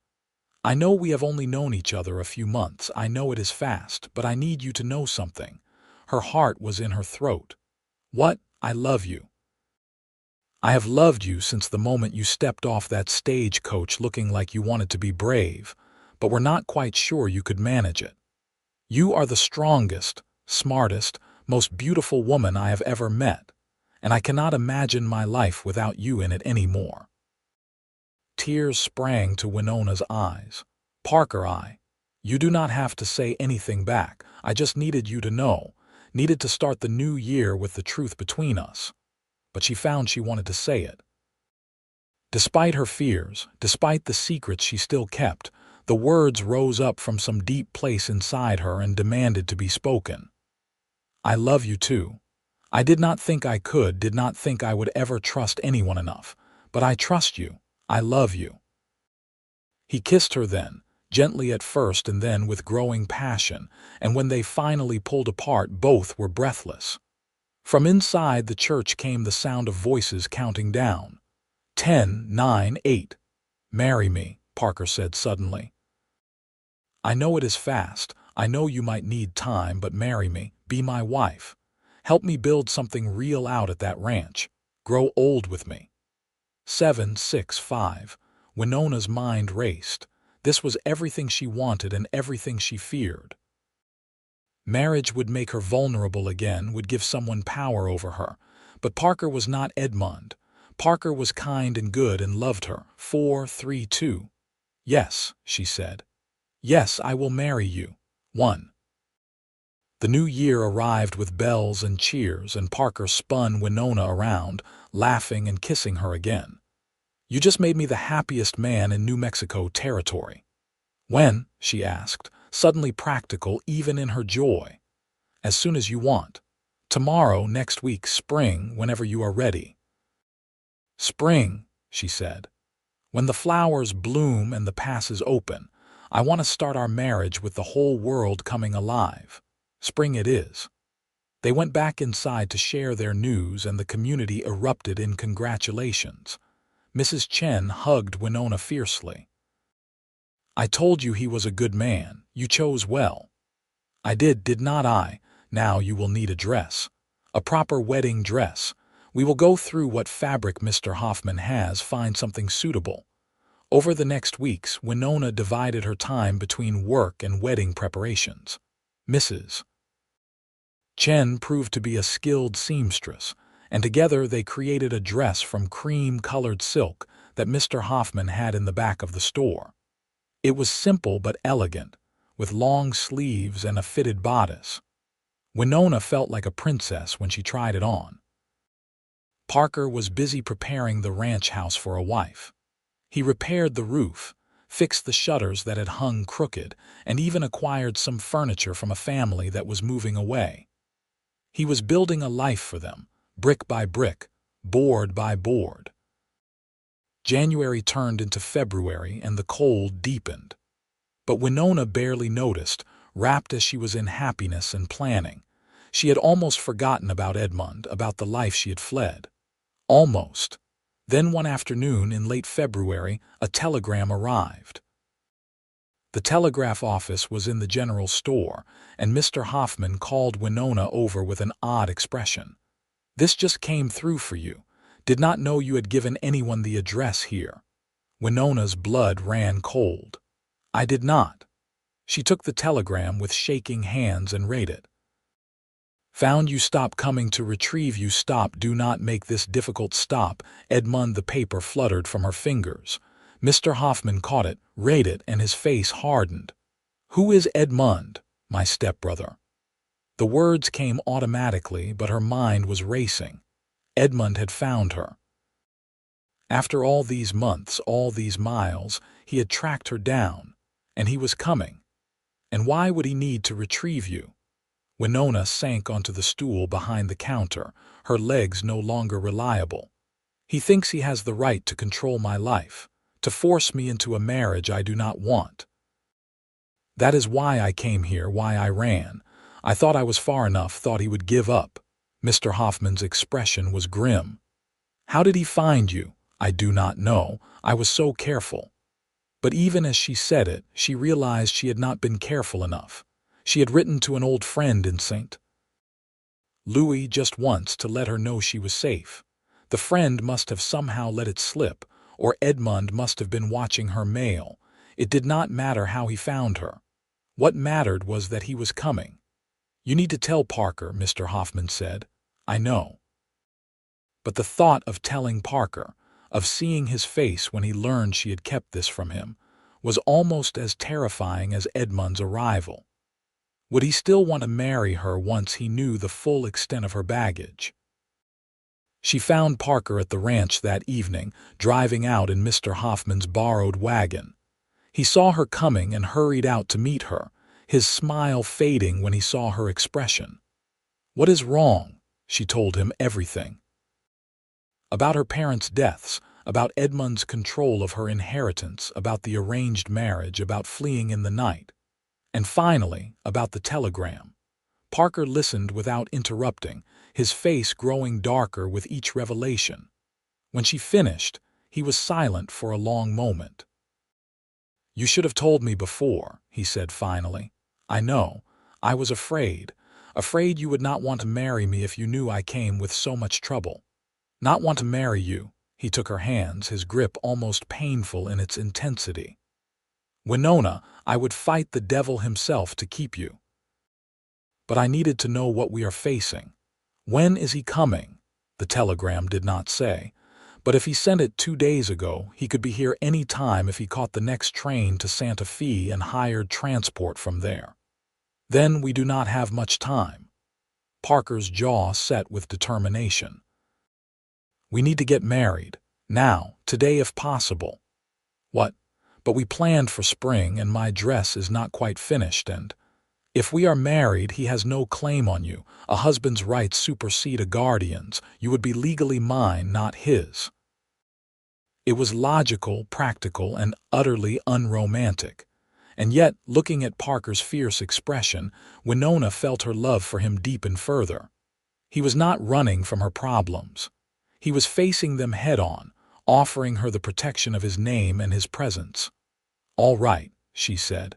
"I know we have only known each other a few months. I know it is fast, but I need you to know something." Her heart was in her throat. "What? I love you. I have loved you since the moment you stepped off that stagecoach looking like you wanted to be brave, but were not quite sure you could manage it. You are the strongest, smartest, most beautiful woman I have ever met, and I cannot imagine my life without you in it any more." Tears sprang to Winona's eyes. "Parker, you do not have to say anything back. I just needed you to know, needed to start the new year with the truth between us." But she found she wanted to say it. Despite her fears, despite the secrets she still kept, the words rose up from some deep place inside her and demanded to be spoken. "I love you too. I did not think I could, did not think I would ever trust anyone enough. But I trust you. I love you." He kissed her then, gently at first and then with growing passion, and when they finally pulled apart, both were breathless. From inside the church came the sound of voices counting down. 10, 9, 8. "Marry me," Parker said suddenly. "I know it is fast. I know you might need time, but marry me. Be my wife. Help me build something real out at that ranch. Grow old with me." 7, 6, 5. Winona's mind raced. This was everything she wanted and everything she feared. Marriage would make her vulnerable again, would give someone power over her. But Parker was not Edmund. Parker was kind and good and loved her. 4, 3, 2. "Yes," she said. "Yes, I will marry you." 1. The new year arrived with bells and cheers, and Parker spun Winona around, laughing and kissing her again. "You just made me the happiest man in New Mexico territory." "When?" she asked, suddenly practical even in her joy. "As soon as you want. Tomorrow, next week, spring, whenever you are ready." "Spring," she said. "When the flowers bloom and the passes open. I want to start our marriage with the whole world coming alive. Spring it is." They went back inside to share their news, and the community erupted in congratulations. Mrs. Chen hugged Winona fiercely. "I told you he was a good man. You chose well." "I did not I? Now you will need a dress. A proper wedding dress. We will go through what fabric Mr. Hoffman has, find something suitable." Over the next weeks, Winona divided her time between work and wedding preparations. Mrs. Chen proved to be a skilled seamstress, and together they created a dress from cream-colored silk that Mr. Hoffman had in the back of the store. It was simple but elegant, with long sleeves and a fitted bodice. Winona felt like a princess when she tried it on. Parker was busy preparing the ranch house for a wife. He repaired the roof, fixed the shutters that had hung crooked, and even acquired some furniture from a family that was moving away. He was building a life for them, brick by brick, board by board. January turned into February and the cold deepened. But Winona barely noticed, wrapped as she was in happiness and planning. She had almost forgotten about Edmund, about the life she had fled. Almost. Then one afternoon in late February, a telegram arrived. The telegraph office was in the general store, and Mr. Hoffman called Winona over with an odd expression. "This just came through for you. Did not know you had given anyone the address here." Winona's blood ran cold. "I did not." She took the telegram with shaking hands and read it. "Found you, stop coming to retrieve you, stop, do not make this difficult, stop." Edmund, the paper fluttered from her fingers. Mr. Hoffman caught it, read it, and his face hardened. "Who is Edmund?" "My stepbrother." The words came automatically, but her mind was racing. Edmund had found her. After all these months, all these miles, he had tracked her down, and he was coming. And why would he need to retrieve you? Winona sank onto the stool behind the counter, her legs no longer reliable. He thinks he has the right to control my life, to force me into a marriage I do not want. That is why I came here, why I ran. I thought I was far enough, thought he would give up. Mr. Hoffman's expression was grim. How did he find you? I do not know. I was so careful. But even as she said it, she realized she had not been careful enough. She had written to an old friend in St. Louis just once to let her know she was safe. The friend must have somehow let it slip, or Edmund must have been watching her mail. It did not matter how he found her. What mattered was that he was coming. You need to tell Parker, Mr. Hoffman said. I know. But the thought of telling Parker, of seeing his face when he learned she had kept this from him, was almost as terrifying as Edmund's arrival. Would he still want to marry her once he knew the full extent of her baggage? She found Parker at the ranch that evening, driving out in Mr. Hoffman's borrowed wagon. He saw her coming and hurried out to meet her, his smile fading when he saw her expression. What is wrong? She told him everything. About her parents' deaths, about Edmund's control of her inheritance, about the arranged marriage, about fleeing in the night, and finally, about the telegram. Parker listened without interrupting, his face growing darker with each revelation. When she finished, he was silent for a long moment. You should have told me before, he said finally. I know. I was afraid you would not want to marry me if you knew I came with so much trouble. Not want to marry you. He took her hands, his grip almost painful in its intensity. Winona, I would fight the devil himself to keep you. But I needed to know what we are facing. When is he coming? The telegram did not say. But if he sent it 2 days ago, he could be here any time if he caught the next train to Santa Fe and hired transport from there. Then we do not have much time. Parker's jaw set with determination. We need to get married. Now, today if possible. What? But we planned for spring and my dress is not quite finished and… If we are married, he has no claim on you. A husband's rights supersede a guardian's. You would be legally mine, not his. It was logical, practical, and utterly unromantic. And yet, looking at Parker's fierce expression, Winona felt her love for him deepen further. He was not running from her problems. He was facing them head-on, offering her the protection of his name and his presence. All right, she said.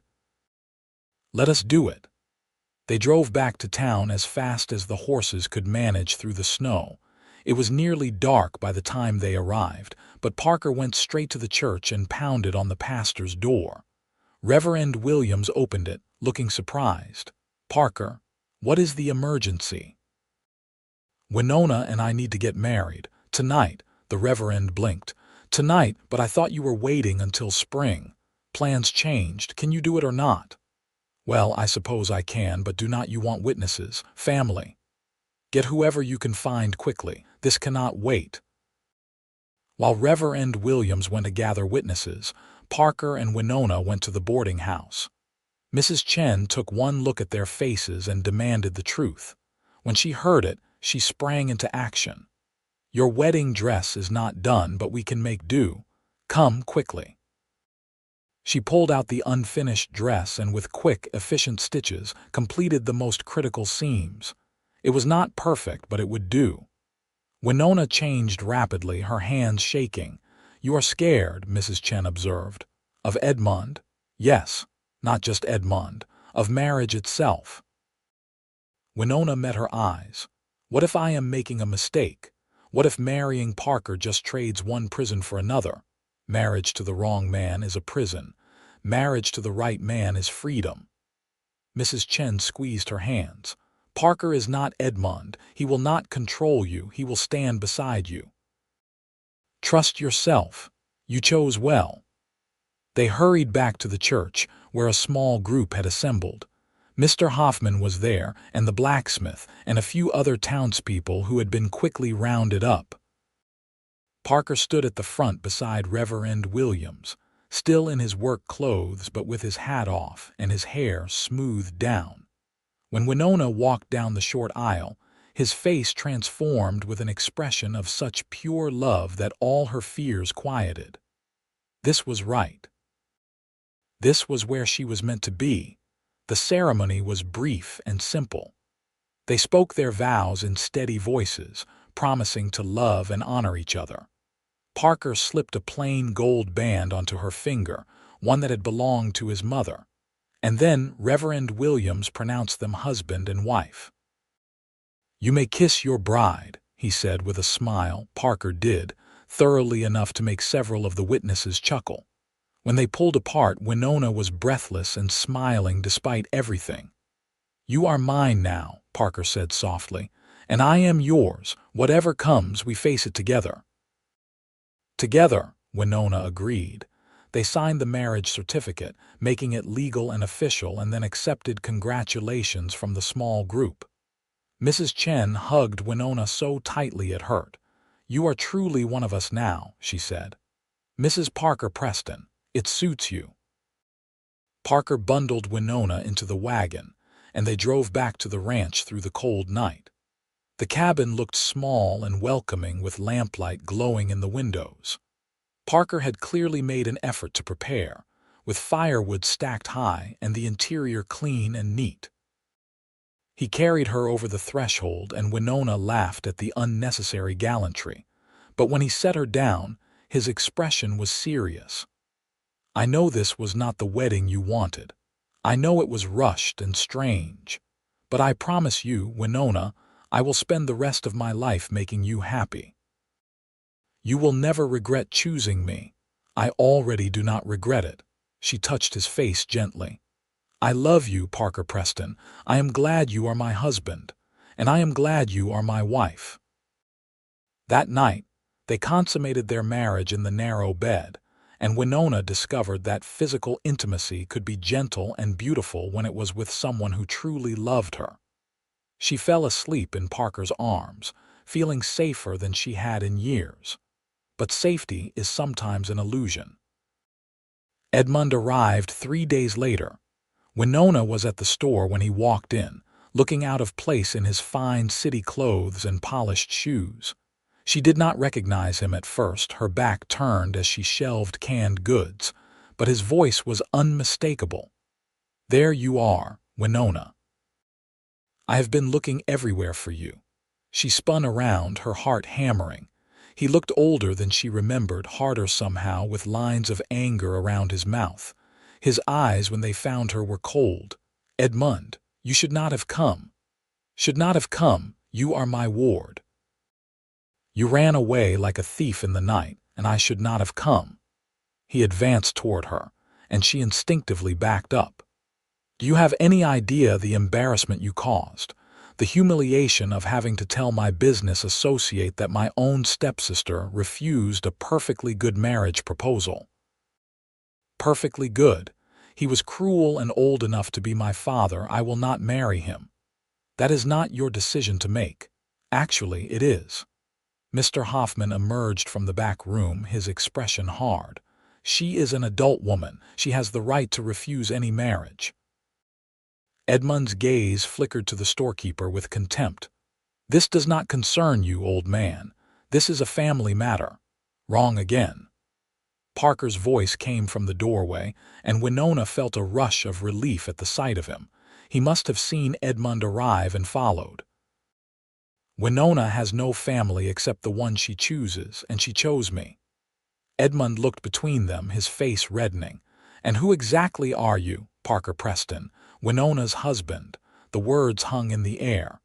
Let us do it. They drove back to town as fast as the horses could manage through the snow. It was nearly dark by the time they arrived, but Parker went straight to the church and pounded on the pastor's door. Reverend Williams opened it, looking surprised. Parker, what is the emergency? Winona and I need to get married. Tonight, the Reverend blinked. Tonight, but I thought you were waiting until spring. Plans changed. Can you do it or not? Well, I suppose I can, but do not you want witnesses, family? Get whoever you can find quickly. This cannot wait. While Reverend Williams went to gather witnesses, Parker and Winona went to the boarding house. Mrs. Chen took one look at their faces and demanded the truth. When she heard it, she sprang into action. Your wedding dress is not done, but we can make do. Come quickly. She pulled out the unfinished dress and with quick, efficient stitches completed the most critical seams. It was not perfect, but it would do. Winona changed rapidly, her hands shaking. You are scared, Mrs. Chen observed. Of Edmund? Yes, not just Edmund. Of marriage itself. Winona met her eyes. What if I am making a mistake? What if marrying Parker just trades one prison for another? Marriage to the wrong man is a prison. Marriage to the right man is freedom. Mrs. Chen squeezed her hands. Parker is not Edmund. He will not control you. He will stand beside you. Trust yourself. You chose well. They hurried back to the church, where a small group had assembled. Mr. Hoffman was there, and the blacksmith, and a few other townspeople who had been quickly rounded up. Parker stood at the front beside Reverend Williams, still in his work clothes but with his hat off and his hair smoothed down. When Winona walked down the short aisle, His face transformed with an expression of such pure love that all her fears quieted. This was right. This was where she was meant to be. The ceremony was brief and simple. They spoke their vows in steady voices, promising to love and honor each other. Parker slipped a plain gold band onto her finger, one that had belonged to his mother, and then Reverend Williams pronounced them husband and wife. "You may kiss your bride," he said with a smile. Parker did, thoroughly enough to make several of the witnesses chuckle. When they pulled apart, Winona was breathless and smiling despite everything. "You are mine now," Parker said softly, "and I am yours. Whatever comes, we face it together." "Together," Winona agreed. They signed the marriage certificate, making it legal and official, and then accepted congratulations from the small group. Mrs. Chen hugged Winona so tightly it hurt. "You are truly one of us now," she said. "Mrs. Parker Preston, it suits you." Parker bundled Winona into the wagon, and they drove back to the ranch through the cold night. The cabin looked small and welcoming with lamplight glowing in the windows. Parker had clearly made an effort to prepare, with firewood stacked high and the interior clean and neat. He carried her over the threshold, and Winona laughed at the unnecessary gallantry. But when he set her down, his expression was serious. "I know this was not the wedding you wanted. I know it was rushed and strange. But I promise you, Winona, I will spend the rest of my life making you happy. You will never regret choosing me. I already do not regret it." She touched his face gently. "I love you, Parker Preston. I am glad you are my husband, and I am glad you are my wife." That night, they consummated their marriage in the narrow bed, and Winona discovered that physical intimacy could be gentle and beautiful when it was with someone who truly loved her. She fell asleep in Parker's arms, feeling safer than she had in years. But safety is sometimes an illusion. Edmund arrived 3 days later. Winona was at the store when he walked in, looking out of place in his fine city clothes and polished shoes. She did not recognize him at first, her back turned as she shelved canned goods, but his voice was unmistakable. "There you are, Winona. I have been looking everywhere for you." She spun around, her heart hammering. He looked older than she remembered, harder somehow, with lines of anger around his mouth. His eyes, when they found her, were cold. "Edmund, you should not have come. Should not have come. You are my ward. You ran away like a thief in the night, and I should not have come." He advanced toward her, and she instinctively backed up. "Do you have any idea the embarrassment you caused? The humiliation of having to tell my business associate that my own stepsister refused a perfectly good marriage proposal?" "Perfectly good. He was cruel and old enough to be my father. I will not marry him." "That is not your decision to make. Actually, it is." Mr. Hoffman emerged from the back room, his expression hard. "She is an adult woman. She has the right to refuse any marriage." Edmund's gaze flickered to the storekeeper with contempt. "This does not concern you, old man. This is a family matter." "Wrong again." Parker's voice came from the doorway, and Winona felt a rush of relief at the sight of him. He must have seen Edmund arrive and followed. "Winona has no family except the one she chooses, and she chose me." Edmund looked between them, his face reddening. "And who exactly are you, Parker Preston? Winona's husband." The words hung in the air.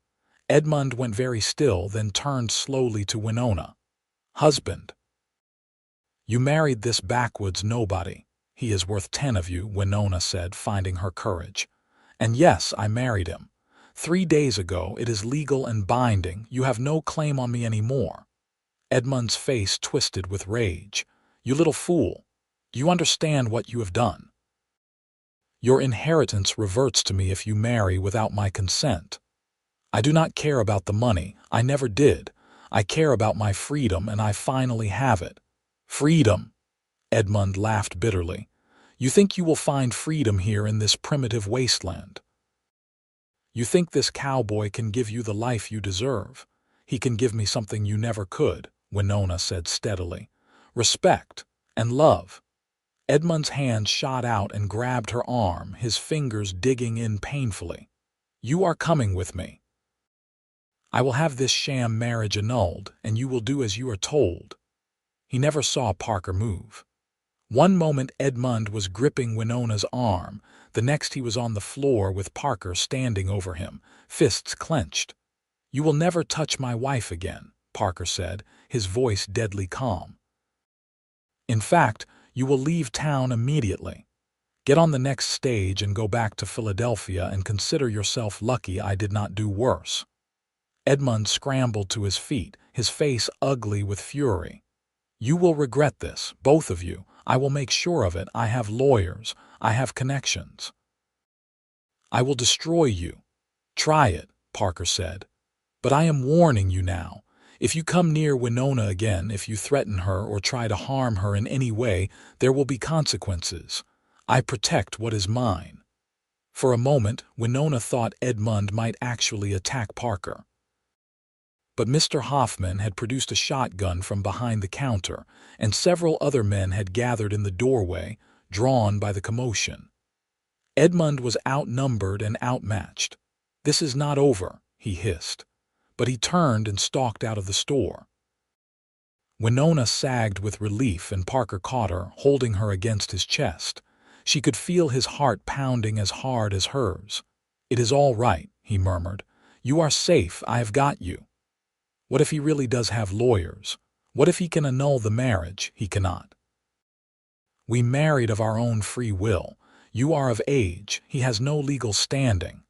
Edmund went very still, then turned slowly to Winona. "Husband. You married this backwoods nobody. He is worth 10 of you," Winona said, finding her courage. "And yes, I married him. 3 days ago. It is legal and binding. You have no claim on me anymore." Edmund's face twisted with rage. "You little fool. Do you understand what you have done? Your inheritance reverts to me if you marry without my consent. I do not care about the money. I never did. I care about my freedom, and I finally have it." "Freedom?" Edmund laughed bitterly. "You think you will find freedom here in this primitive wasteland? You think this cowboy can give you the life you deserve? He can give me something you never could, Winona said steadily. Respect and love. Edmund's hand shot out and grabbed her arm, his fingers digging in painfully. You are coming with me. I will have this sham marriage annulled, and you will do as you are told. He never saw Parker move. One moment Edmund was gripping Winona's arm, the next he was on the floor with Parker standing over him, fists clenched. You will never touch my wife again, Parker said, his voice deadly calm. In fact, you will leave town immediately. Get on the next stage and go back to Philadelphia and consider yourself lucky I did not do worse. Edmund scrambled to his feet, his face ugly with fury. You will regret this, both of you. I will make sure of it. I have lawyers. I have connections. I will destroy you. Try it, Parker said. But I am warning you now. If you come near Winona again, if you threaten her or try to harm her in any way, there will be consequences. I protect what is mine. For a moment, Winona thought Edmund might actually attack Parker. But Mr. Hoffman had produced a shotgun from behind the counter, and several other men had gathered in the doorway, drawn by the commotion. Edmund was outnumbered and outmatched. This is not over, he hissed. But he turned and stalked out of the store. Winona sagged with relief, and Parker caught her, holding her against his chest. She could feel his heart pounding as hard as hers. It is all right, he murmured. You are safe. I have got you. What if he really does have lawyers? What if he can annul the marriage? He cannot. We married of our own free will. You are of age. He has no legal standing.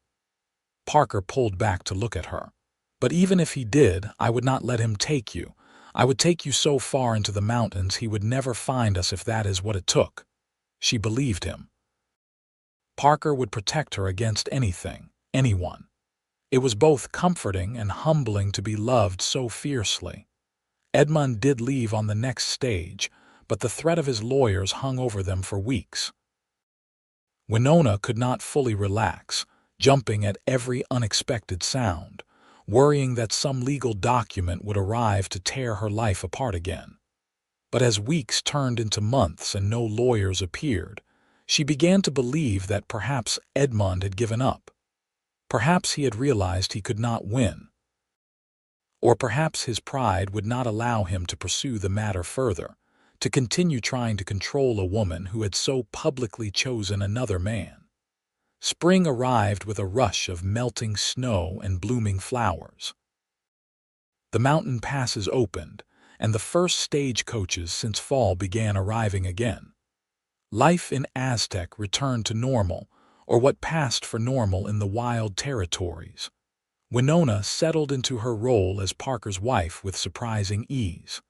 Parker pulled back to look at her. But even if he did, I would not let him take you. I would take you so far into the mountains he would never find us if that is what it took. She believed him. Parker would protect her against anything, anyone. It was both comforting and humbling to be loved so fiercely. Edmund did leave on the next stage, but the threat of his lawyers hung over them for weeks. Winona could not fully relax, jumping at every unexpected sound, worrying that some legal document would arrive to tear her life apart again. But as weeks turned into months and no lawyers appeared, she began to believe that perhaps Edmund had given up. Perhaps he had realized he could not win. Or perhaps his pride would not allow him to pursue the matter further, to continue trying to control a woman who had so publicly chosen another man. Spring arrived with a rush of melting snow and blooming flowers. The mountain passes opened, and the first stagecoaches since fall began arriving again. Life in Aztec returned to normal, or what passed for normal in the wild territories. Winona settled into her role as Parker's wife with surprising ease.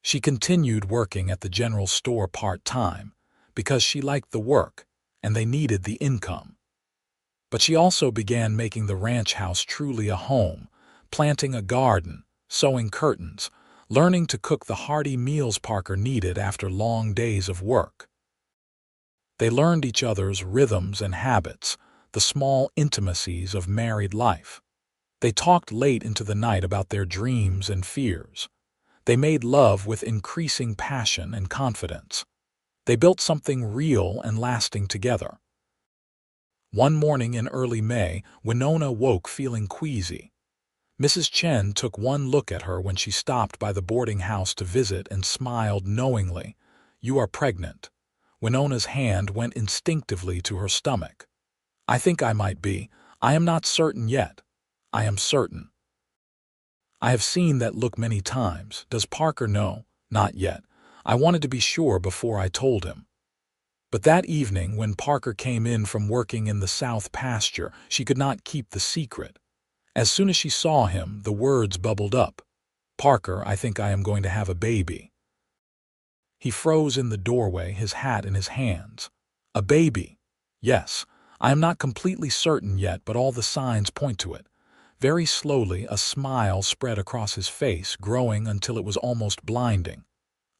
She continued working at the general store part-time because she liked the work and they needed the income. But she also began making the ranch house truly a home, planting a garden, sewing curtains, learning to cook the hearty meals Parker needed after long days of work. They learned each other's rhythms and habits, the small intimacies of married life. They talked late into the night about their dreams and fears. They made love with increasing passion and confidence. They built something real and lasting together. One morning in early May, Winona woke feeling queasy. Mrs. Chen took one look at her when she stopped by the boarding house to visit and smiled knowingly. You are pregnant. Winona's hand went instinctively to her stomach. I think I might be. I am not certain yet. I am certain. I have seen that look many times. Does Parker know? Not yet. I wanted to be sure before I told him. But that evening, when Parker came in from working in the south pasture, she could not keep the secret. As soon as she saw him, the words bubbled up. Parker, I think I am going to have a baby. He froze in the doorway, his hat in his hands. A baby. Yes, I am not completely certain yet, but all the signs point to it. Very slowly, a smile spread across his face, growing until it was almost blinding.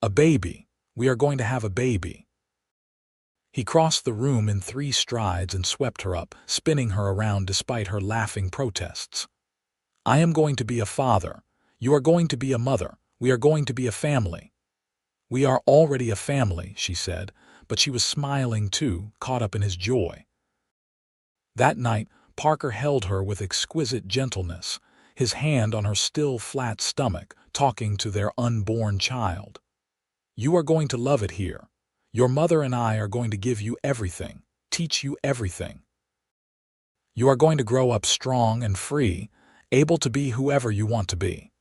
A baby. We are going to have a baby. He crossed the room in 3 strides and swept her up, spinning her around despite her laughing protests. "I am going to be a father. You are going to be a mother. We are going to be a family." "We are already a family," she said, but she was smiling too, caught up in his joy. That night, Parker held her with exquisite gentleness, his hand on her still flat stomach, talking to their unborn child. "You are going to love it here. Your mother and I are going to give you everything, teach you everything. You are going to grow up strong and free, able to be whoever you want to be."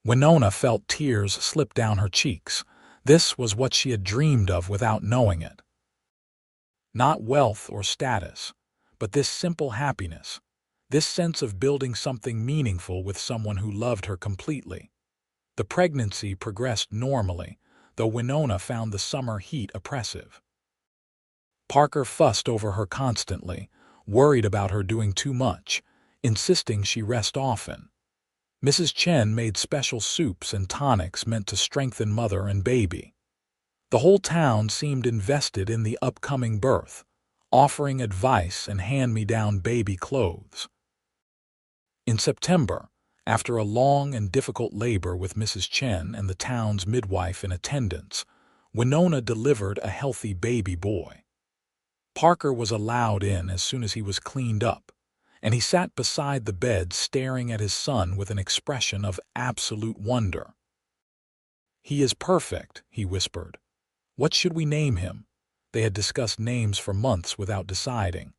Winona felt tears slip down her cheeks. This was what she had dreamed of without knowing it. Not wealth or status, but this simple happiness, this sense of building something meaningful with someone who loved her completely. The pregnancy progressed normally, though Winona found the summer heat oppressive. Parker fussed over her constantly, worried about her doing too much, insisting she rest often. Mrs. Chen made special soups and tonics meant to strengthen mother and baby. The whole town seemed invested in the upcoming birth, offering advice and hand-me-down baby clothes. In September, after a long and difficult labor with Mrs. Chen and the town's midwife in attendance, Winona delivered a healthy baby boy. Parker was allowed in as soon as he was cleaned up, and he sat beside the bed staring at his son with an expression of absolute wonder. "He is perfect," he whispered. "What should we name him?" They had discussed names for months without deciding.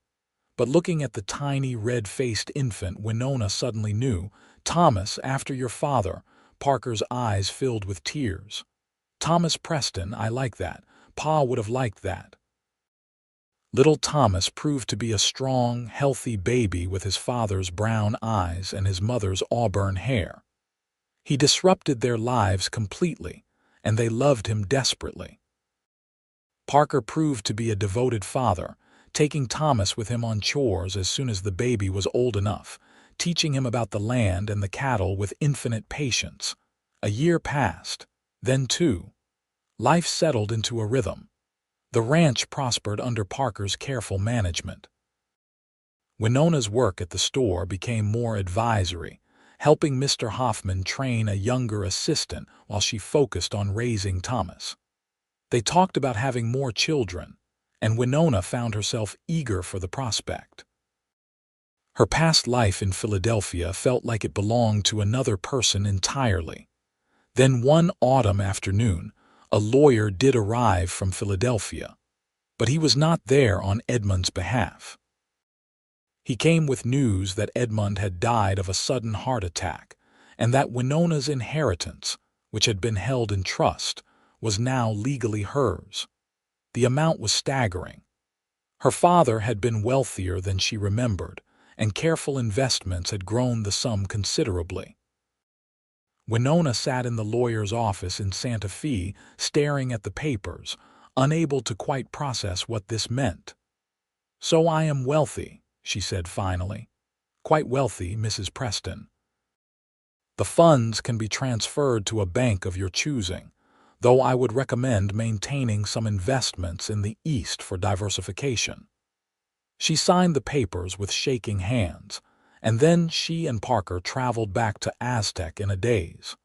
But looking at the tiny, red-faced infant, Winona suddenly knew. "Thomas, after your father." Parker's eyes filled with tears. "Thomas Preston, I like that. Pa would have liked that." Little Thomas proved to be a strong, healthy baby with his father's brown eyes and his mother's auburn hair. He disrupted their lives completely, and they loved him desperately. Parker proved to be a devoted father, taking Thomas with him on chores as soon as the baby was old enough, teaching him about the land and the cattle with infinite patience. A year passed, then 2. Life settled into a rhythm. The ranch prospered under Parker's careful management. Winona's work at the store became more advisory, helping Mr. Hoffman train a younger assistant while she focused on raising Thomas. They talked about having more children, and Winona found herself eager for the prospect. Her past life in Philadelphia felt like it belonged to another person entirely. Then one autumn afternoon, a lawyer did arrive from Philadelphia, but he was not there on Edmund's behalf. He came with news that Edmund had died of a sudden heart attack, and that Winona's inheritance, which had been held in trust, was now legally hers. The amount was staggering. Her father had been wealthier than she remembered, and careful investments had grown the sum considerably. Winona sat in the lawyer's office in Santa Fe, staring at the papers, unable to quite process what this meant. "So I am wealthy," she said finally. "Quite wealthy, Mrs. Preston. The funds can be transferred to a bank of your choosing, though I would recommend maintaining some investments in the East for diversification." She signed the papers with shaking hands, and then she and Parker traveled back to Aztec in a daze.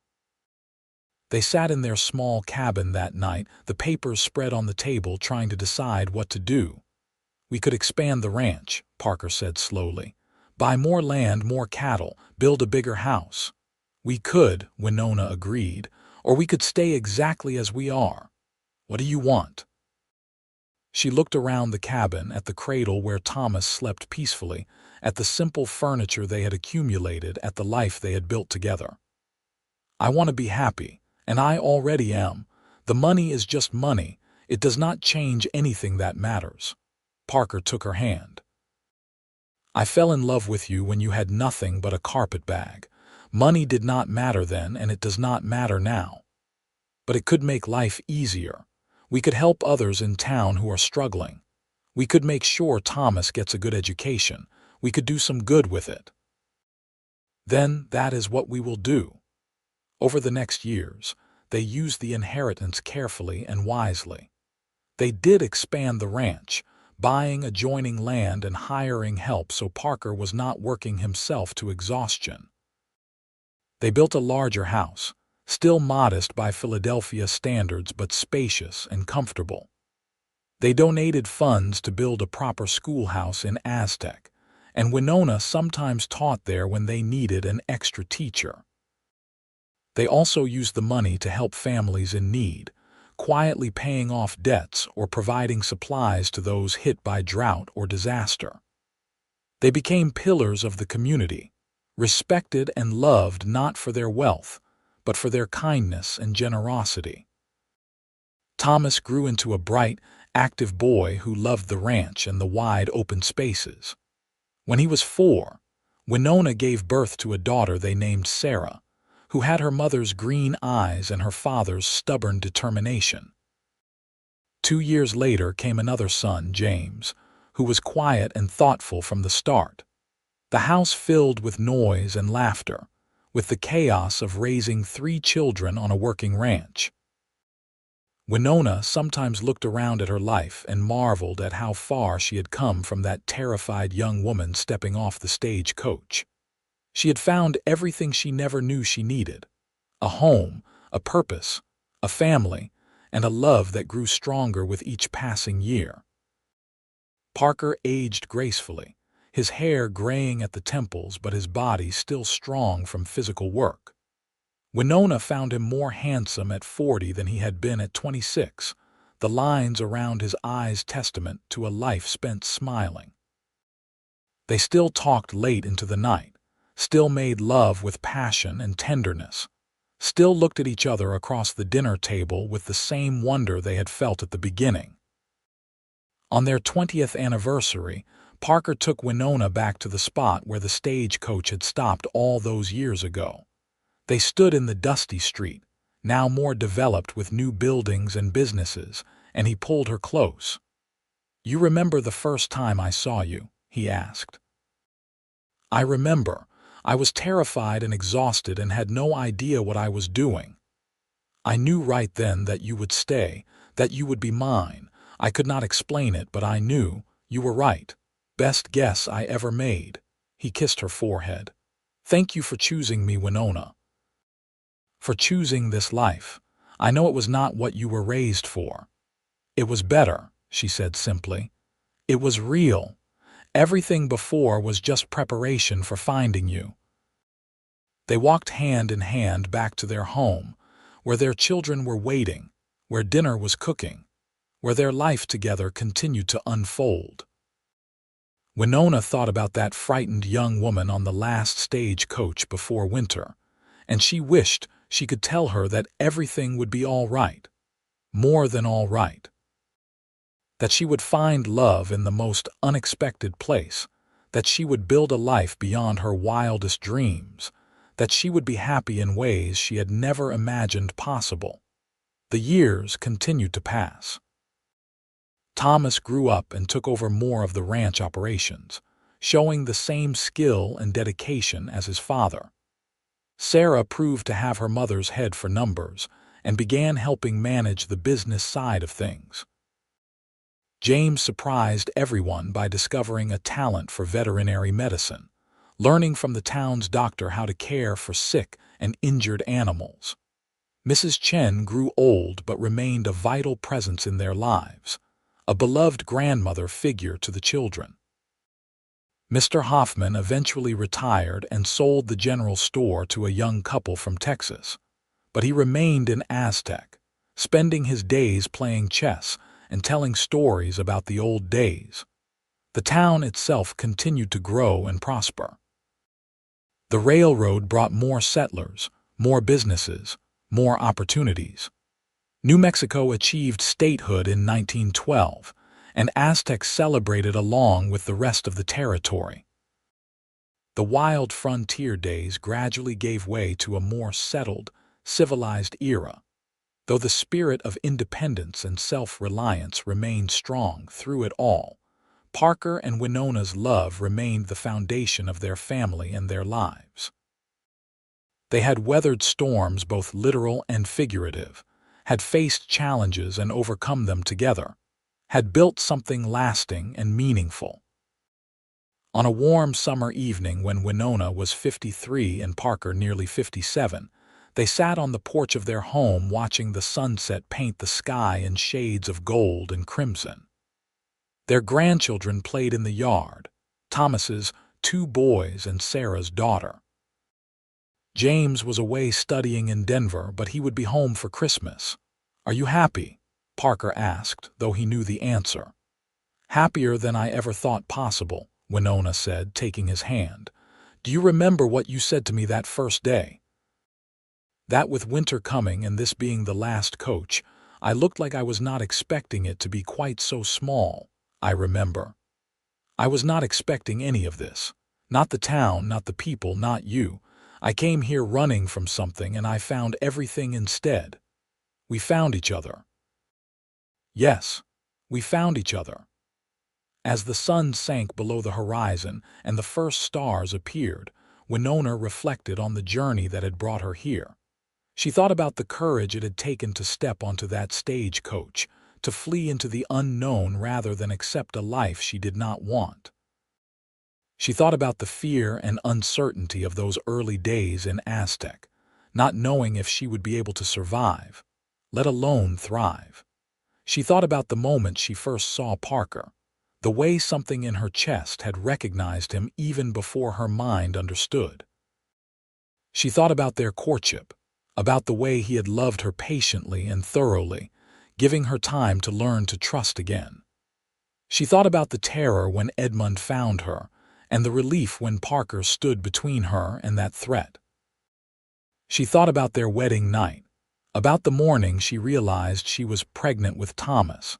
They sat in their small cabin that night, the papers spread on the table, trying to decide what to do. "We could expand the ranch," Parker said slowly. "Buy more land, more cattle, build a bigger house." "We could," Winona agreed, "or we could stay exactly as we are. What do you want?" She looked around the cabin, at the cradle where Thomas slept peacefully, at the simple furniture they had accumulated, at the life they had built together. "I want to be happy, and I already am. The money is just money. It does not change anything that matters." Parker took her hand. "I fell in love with you when you had nothing but a carpetbag. Money did not matter then, and it does not matter now. But it could make life easier. We could help others in town who are struggling. We could make sure Thomas gets a good education. We could do some good with it." "Then that is what we will do." Over the next years, they used the inheritance carefully and wisely. They did expand the ranch, buying adjoining land and hiring help so Parker was not working himself to exhaustion. They built a larger house, still modest by Philadelphia standards but spacious and comfortable. They donated funds to build a proper schoolhouse in Aztec, and Winona sometimes taught there when they needed an extra teacher. They also used the money to help families in need, quietly paying off debts or providing supplies to those hit by drought or disaster. They became pillars of the community, respected and loved not for their wealth, but for their kindness and generosity. Thomas grew into a bright, active boy who loved the ranch and the wide open spaces. When he was 4, Winona gave birth to a daughter they named Sarah, who had her mother's green eyes and her father's stubborn determination. 2 years later came another son, James, who was quiet and thoughtful from the start. The house filled with noise and laughter, with the chaos of raising 3 children on a working ranch. Winona sometimes looked around at her life and marveled at how far she had come from that terrified young woman stepping off the stagecoach. She had found everything she never knew she needed: a home, a purpose, a family, and a love that grew stronger with each passing year. Parker aged gracefully, his hair graying at the temples but his body still strong from physical work. Winona found him more handsome at 40 than he had been at 26, the lines around his eyes testament to a life spent smiling. They still talked late into the night, still made love with passion and tenderness, still looked at each other across the dinner table with the same wonder they had felt at the beginning. On their 20th anniversary, Parker took Winona back to the spot where the stagecoach had stopped all those years ago. They stood in the dusty street, now more developed with new buildings and businesses, and he pulled her close. "You remember the first time I saw you?" he asked. "I remember. I was terrified and exhausted and had no idea what I was doing. I knew right then that you would stay, that you would be mine. I could not explain it, but I knew. You were right. Best guess I ever made." He kissed her forehead. "Thank you for choosing me, Winona. For choosing this life. I know it was not what you were raised for." "It was better," she said simply. "It was real. Everything before was just preparation for finding you." They walked hand in hand back to their home, where their children were waiting, where dinner was cooking, where their life together continued to unfold. Winona thought about that frightened young woman on the last stagecoach before winter, and she wished she could tell her that everything would be all right, more than all right. That she would find love in the most unexpected place, that she would build a life beyond her wildest dreams, that she would be happy in ways she had never imagined possible. The years continued to pass. Thomas grew up and took over more of the ranch operations, showing the same skill and dedication as his father. Sarah proved to have her mother's head for numbers and began helping manage the business side of things. James surprised everyone by discovering a talent for veterinary medicine, learning from the town's doctor how to care for sick and injured animals. Mrs. Chen grew old but remained a vital presence in their lives, a beloved grandmother figure to the children. Mr. Hoffman eventually retired and sold the general store to a young couple from Texas, but he remained in Aztec, spending his days playing chess and telling stories about the old days. The town itself continued to grow and prosper. The railroad brought more settlers, more businesses, more opportunities. New Mexico achieved statehood in 1912, and Aztecs celebrated along with the rest of the territory. The wild frontier days gradually gave way to a more settled, civilized era, though the spirit of independence and self-reliance remained strong through it all. Parker and Winona's love remained the foundation of their family and their lives. They had weathered storms, both literal and figurative, had faced challenges and overcome them together, had built something lasting and meaningful. On a warm summer evening when Winona was 53 and Parker nearly 57, they sat on the porch of their home watching the sunset paint the sky in shades of gold and crimson. Their grandchildren played in the yard, Thomas's 2 boys and Sarah's daughter. James was away studying in Denver, but he would be home for Christmas. "Are you happy?" Parker asked, though he knew the answer. "Happier than I ever thought possible," Winona said, taking his hand. "Do you remember what you said to me that first day? That with winter coming and this being the last coach, I looked like I was not expecting it to be quite so small, I remember. I was not expecting any of this. Not the town, not the people, not you. I came here running from something and I found everything instead. We found each other." Yes, we found each other. As the sun sank below the horizon and the first stars appeared, Winona reflected on the journey that had brought her here. She thought about the courage it had taken to step onto that stagecoach, to flee into the unknown rather than accept a life she did not want. She thought about the fear and uncertainty of those early days in Aztec, not knowing if she would be able to survive, let alone thrive. She thought about the moment she first saw Parker, the way something in her chest had recognized him even before her mind understood. She thought about their courtship, about the way he had loved her patiently and thoroughly, giving her time to learn to trust again. She thought about the terror when Edmund found her, and the relief when Parker stood between her and that threat. She thought about their wedding night, about the morning she realized she was pregnant with Thomas,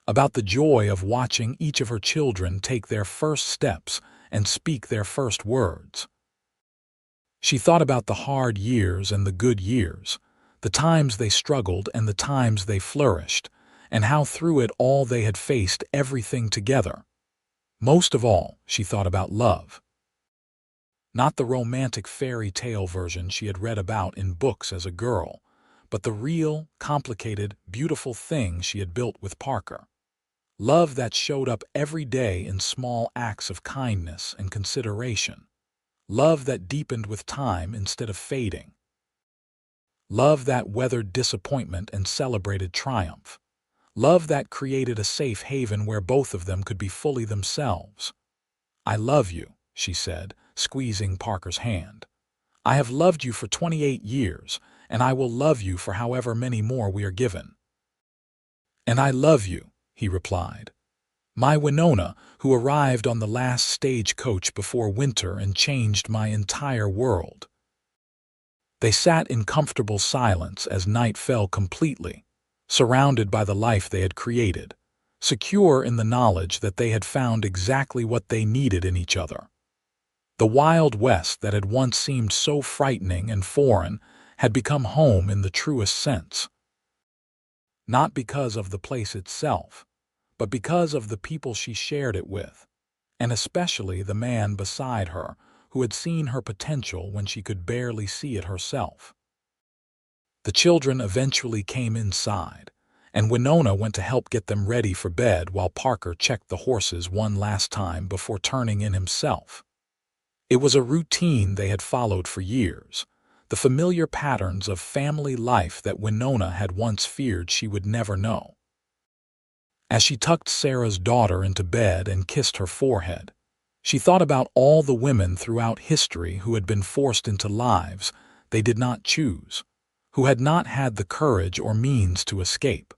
about the joy of watching each of her children take their first steps and speak their first words. She thought about the hard years and the good years, the times they struggled and the times they flourished, and how through it all they had faced everything together. Most of all, she thought about love. Not the romantic fairy tale version she had read about in books as a girl, but the real, complicated, beautiful thing she had built with Parker. Love that showed up every day in small acts of kindness and consideration. Love that deepened with time instead of fading. Love that weathered disappointment and celebrated triumph. Love that created a safe haven where both of them could be fully themselves. "I love you," she said, squeezing Parker's hand. "I have loved you for 28 years, and I will love you for however many more we are given." "And I love you," he replied. "My Winona, who arrived on the last stagecoach before winter and changed my entire world." They sat in comfortable silence as night fell completely, surrounded by the life they had created, secure in the knowledge that they had found exactly what they needed in each other. The Wild West that had once seemed so frightening and foreign had become home in the truest sense. Not because of the place itself, but because of the people she shared it with, and especially the man beside her who had seen her potential when she could barely see it herself. The children eventually came inside, and Winona went to help get them ready for bed while Parker checked the horses one last time before turning in himself. It was a routine they had followed for years, the familiar patterns of family life that Winona had once feared she would never know. As she tucked Sarah's daughter into bed and kissed her forehead, she thought about all the women throughout history who had been forced into lives they did not choose, who had not had the courage or means to escape.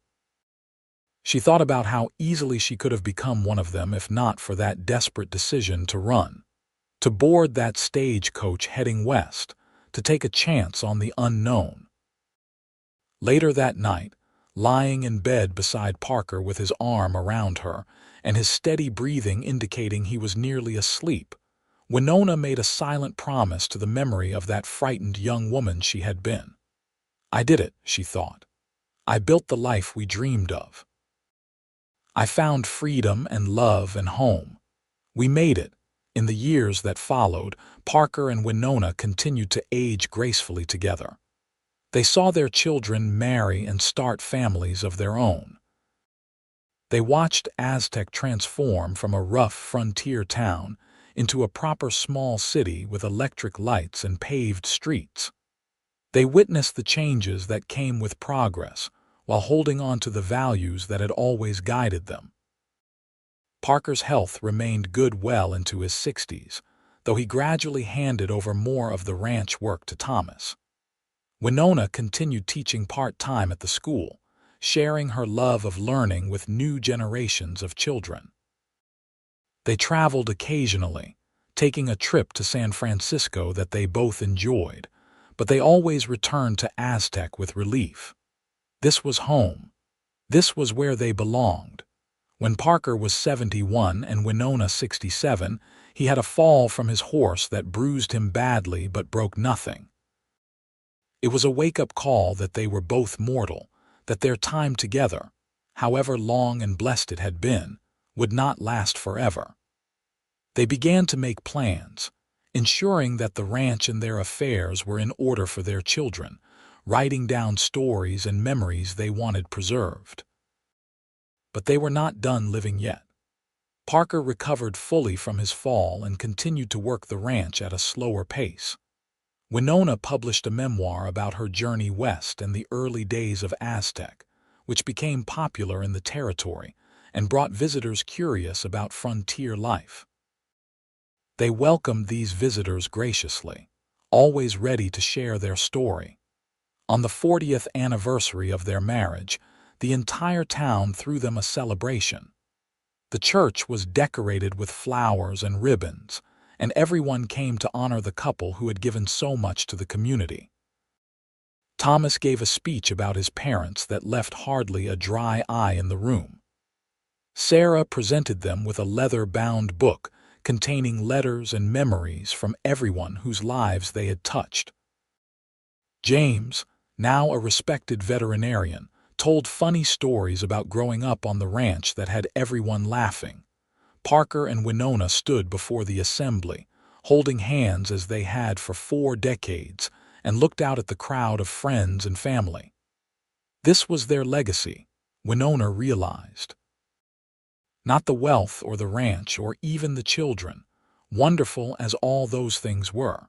She thought about how easily she could have become one of them if not for that desperate decision to run, to board that stagecoach heading west, to take a chance on the unknown. Later that night, lying in bed beside Parker with his arm around her and his steady breathing indicating he was nearly asleep, Winona made a silent promise to the memory of that frightened young woman she had been. "I did it," she thought. "I built the life we dreamed of. I found freedom and love and home. We made it." In the years that followed, Parker and Winona continued to age gracefully together. They saw their children marry and start families of their own. They watched Aztec transform from a rough frontier town into a proper small city with electric lights and paved streets. They witnessed the changes that came with progress while holding on to the values that had always guided them. Parker's health remained good well into his 60s, though he gradually handed over more of the ranch work to Thomas. Winona continued teaching part-time at the school, sharing her love of learning with new generations of children. They traveled occasionally, taking a trip to San Francisco that they both enjoyed, but they always returned to Aztec with relief. This was home. This was where they belonged. When Parker was 71 and Winona 67, he had a fall from his horse that bruised him badly but broke nothing. It was a wake-up call that they were both mortal, that their time together, however long and blessed it had been, would not last forever. They began to make plans, ensuring that the ranch and their affairs were in order for their children, writing down stories and memories they wanted preserved. But they were not done living yet. Parker recovered fully from his fall and continued to work the ranch at a slower pace. Winona published a memoir about her journey west and the early days of Aztec, which became popular in the territory and brought visitors curious about frontier life. They welcomed these visitors graciously, always ready to share their story. On the 40th anniversary of their marriage, the entire town threw them a celebration. The church was decorated with flowers and ribbons, and everyone came to honor the couple who had given so much to the community. Thomas gave a speech about his parents that left hardly a dry eye in the room. Sarah presented them with a leather-bound book containing letters and memories from everyone whose lives they had touched. James, now a respected veterinarian, told funny stories about growing up on the ranch that had everyone laughing. Parker and Winona stood before the assembly, holding hands as they had for 4 decades, and looked out at the crowd of friends and family. This was their legacy, Winona realized. Not the wealth or the ranch or even the children, wonderful as all those things were.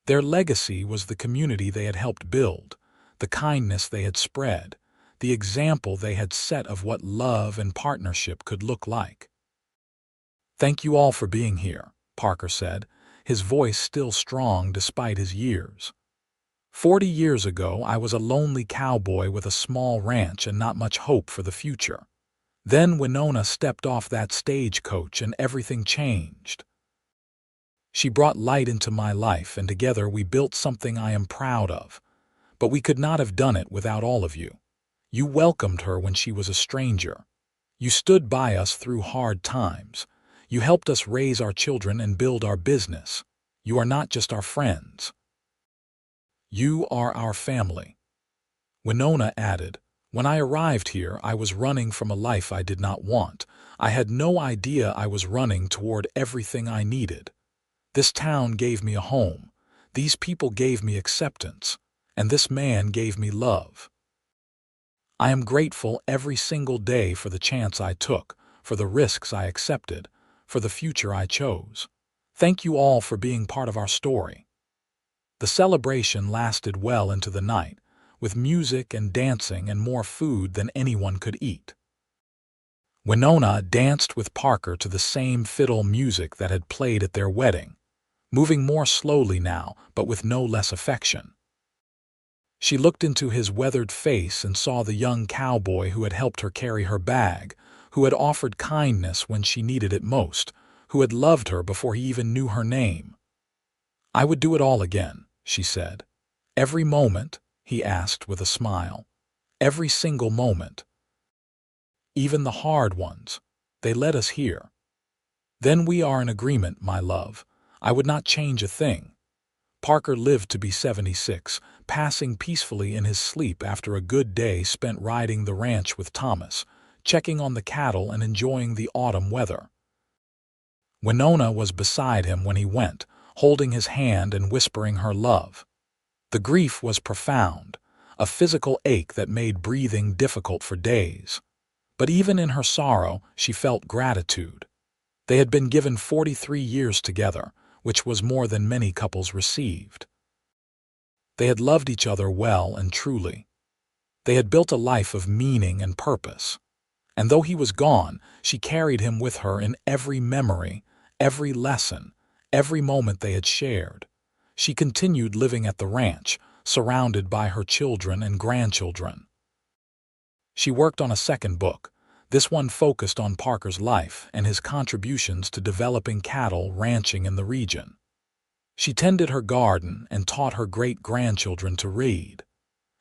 Their legacy was the community they had helped build, the kindness they had spread, the example they had set of what love and partnership could look like. "Thank you all for being here," Parker said, his voice still strong despite his years. 40 years ago, I was a lonely cowboy with a small ranch and not much hope for the future. Then Winona stepped off that stagecoach and everything changed. She brought light into my life, and together we built something I am proud of. But we could not have done it without all of you. You welcomed her when she was a stranger. You stood by us through hard times. You helped us raise our children and build our business. You are not just our friends. You are our family." Winona added, "When I arrived here, I was running from a life I did not want. I had no idea I was running toward everything I needed. This town gave me a home. These people gave me acceptance. And this man gave me love. I am grateful every single day for the chance I took, for the risks I accepted, for the future I chose. Thank you all for being part of our story." The celebration lasted well into the night, with music and dancing and more food than anyone could eat. Winona danced with Parker to the same fiddle music that had played at their wedding, moving more slowly now, but with no less affection. She looked into his weathered face and saw the young cowboy who had helped her carry her bag, who had offered kindness when she needed it most, who had loved her before he even knew her name. "I would do it all again," she said. "Every moment?" he asked with a smile. "Every single moment. Even the hard ones. They led us here." "Then we are in agreement, my love. I would not change a thing." Parker lived to be 76, passing peacefully in his sleep after a good day spent riding the ranch with Thomas, checking on the cattle and enjoying the autumn weather. Winona was beside him when he went, holding his hand and whispering her love. The grief was profound, a physical ache that made breathing difficult for days. But even in her sorrow, she felt gratitude. They had been given 43 years together, which was more than many couples received. They had loved each other well and truly. They had built a life of meaning and purpose. And though he was gone, she carried him with her in every memory, every lesson, every moment they had shared. She continued living at the ranch, surrounded by her children and grandchildren. She worked on a second book. This one focused on Parker's life and his contributions to developing cattle ranching in the region. She tended her garden and taught her great-grandchildren to read.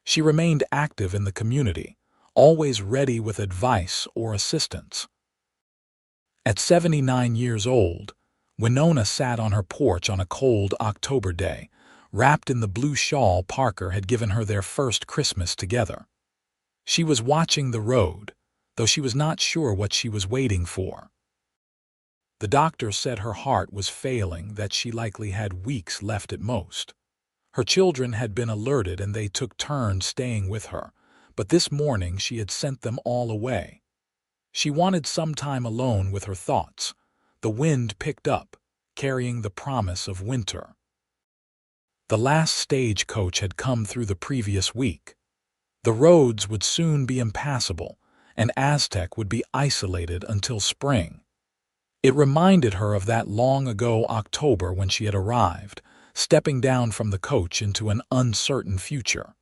She remained active in the community, always ready with advice or assistance. At 79 years old, Winona sat on her porch on a cold October day, wrapped in the blue shawl Parker had given her their first Christmas together. She was watching the road, though she was not sure what she was waiting for. The doctor said her heart was failing, that she likely had weeks left at most. Her children had been alerted and they took turns staying with her, but this morning she had sent them all away. She wanted some time alone with her thoughts. The wind picked up, carrying the promise of winter. The last stagecoach had come through the previous week. The roads would soon be impassable, and Aztec would be isolated until spring. It reminded her of that long-ago October when she had arrived, stepping down from the coach into an uncertain future.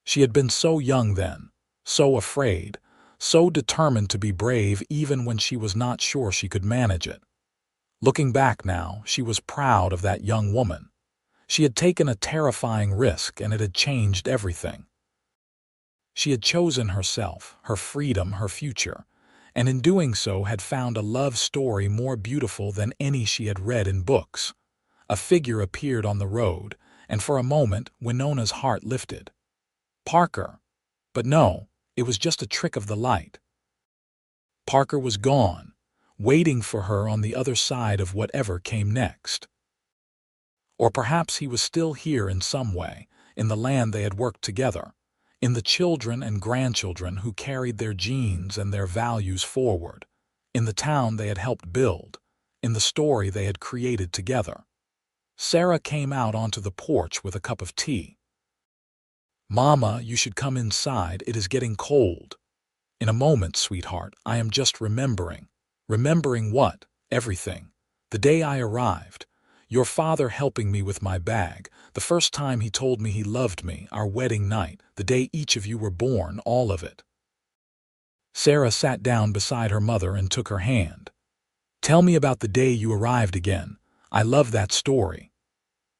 She had been so young then, so afraid, so determined to be brave even when she was not sure she could manage it. Looking back now, she was proud of that young woman. She had taken a terrifying risk and it had changed everything. She had chosen herself, her freedom, her future, and in doing so had found a love story more beautiful than any she had read in books. A figure appeared on the road, and for a moment Winona's heart lifted. Parker. But no, it was just a trick of the light. Parker was gone, waiting for her on the other side of whatever came next. Or perhaps he was still here in some way, in the land they had worked together, in the children and grandchildren who carried their genes and their values forward, in the town they had helped build, in the story they had created together. Sarah came out onto the porch with a cup of tea. "Mama, you should come inside. It is getting cold." "In a moment, sweetheart. I am just remembering." "Remembering what?" "Everything. The day I arrived. Your father helping me with my bag. The first time he told me he loved me. Our wedding night. The day each of you were born. All of it." Sarah sat down beside her mother and took her hand. "Tell me about the day you arrived again. I love that story."